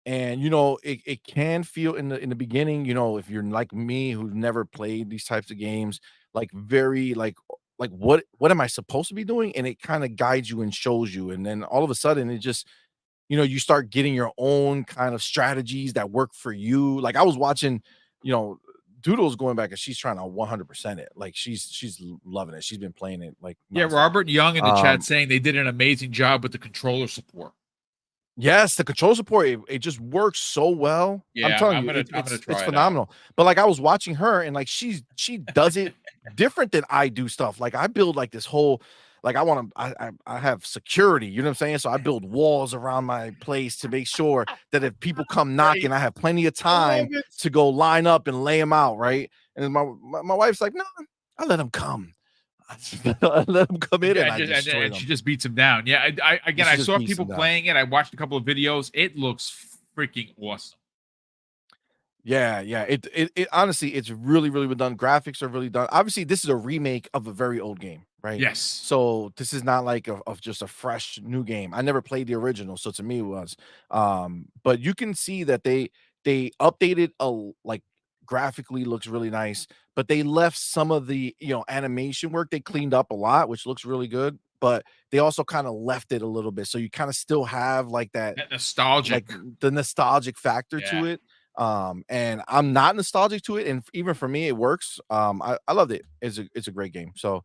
And you know, it can feel in the beginning, you know, if you're like me who's never played these types of games, like very like what am I supposed to be doing? And it kind of guides you and shows you. And then all of a sudden it just you know, you start getting your own kind of strategies that work for you. Like I was watching, you know, Doodle's going back and she's trying to 100% it. Like she's loving it. She's been playing it like Yeah, nonstop. Robert Young in the chat saying they did an amazing job with the controller support. Yes, the control support, it just works so well. I'm Yeah, telling I'm you, gonna it's try it out. phenomenal. But like I was watching her and like she does it different than I do stuff. Like I build like this whole like I have security, you know what I'm saying? So I build walls around my place to make sure that if people come knocking, I have plenty of time to go line up and lay them out, right? And my wife's like, "No, I let them come." I let them come in and I destroy them. She just beats him down. Yeah, I saw people them down. playing it. I watched a couple of videos. It looks freaking awesome. Yeah, yeah. It honestly, it's really, really well done. Graphics are really done. Obviously, this is a remake of a very old game, right? Yes. So this is not like of just a fresh new game. I never played the original, so to me it was. But you can see that they updated like graphically looks really nice, but they left some of the you know animation work they cleaned up a lot, which looks really good. But they also kind of left it a little bit, so you kind of still have like that nostalgic, like the nostalgic factor to it. And I'm not nostalgic to it, and even for me, it works. I loved it. It's a great game. So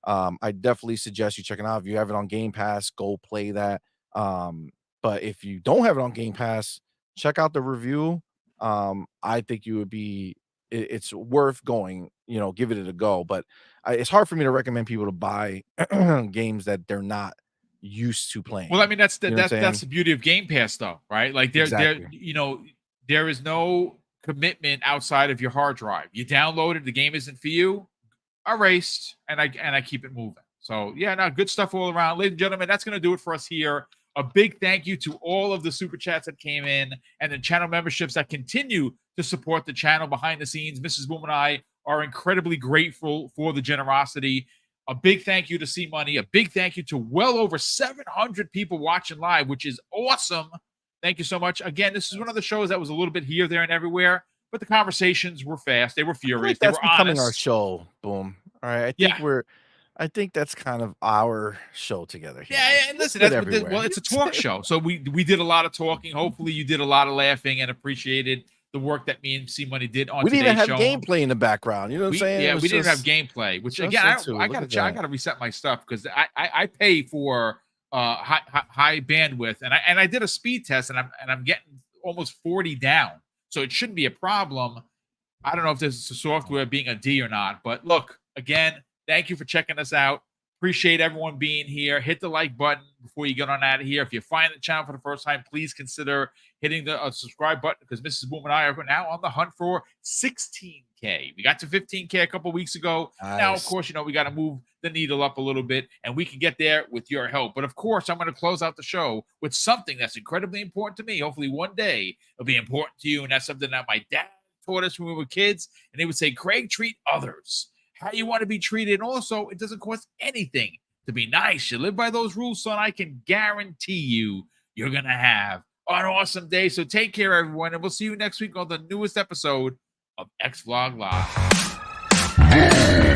I definitely suggest you checking out. If you have it on Game Pass, go play that. But if you don't have it on Game Pass, check out the review. I think you would be it's worth going, you know, give it a go. But it's hard for me to recommend people to buy games that they're not used to playing. Well, I mean, that's that's the beauty of Game Pass, though, right? Like there, you know, there is no commitment outside of your hard drive. You download it, the game isn't for you, erased, and I keep it moving. So yeah, no, good stuff all around, ladies and gentlemen. That's gonna do it for us here. A big thank you to all of the super chats that came in and the channel memberships that continue to support the channel behind the scenes. Mrs. Boom and I are incredibly grateful for the generosity. A big thank you to C Money. A big thank you to well over 700 people watching live, which is awesome. Thank you so much. Again, this is one of the shows that was a little bit here, there, and everywhere, but the conversations were fast. They were furious. They were becoming honest. Our show. Boom. All right. I think that's kind of our show together here. Yeah, and listen, well, it's a talk show. So we did a lot of talking. Hopefully you did a lot of laughing and appreciated the work that me and C Money did on today's show. We didn't have gameplay in the background. You know what I'm saying? Yeah, we didn't have gameplay, which again, I gotta reset my stuff because I pay for high bandwidth and I did a speed test and I'm getting almost 40 down. So it shouldn't be a problem. I don't know if this is software being a D or not, but look, again, thank you for checking us out. Appreciate everyone being here. Hit the like button before you get on out of here. If you find the channel for the first time, please consider hitting the subscribe button, because Mrs. Boom and I are now on the hunt for 16K. We got to 15K a couple weeks ago. Nice. Now, of course, we got to move the needle up a little bit, and we can get there with your help. But of course, I'm going to close out the show with something that's incredibly important to me. Hopefully one day it'll be important to you. And that's something that my dad taught us when we were kids. And he would say, Craig, treat others how you want to be treated. And also, it doesn't cost anything to be nice. You live by those rules, son. I can guarantee you're going to have an awesome day. So take care, everyone. And we'll see you next week on the newest episode of X Vlog Live.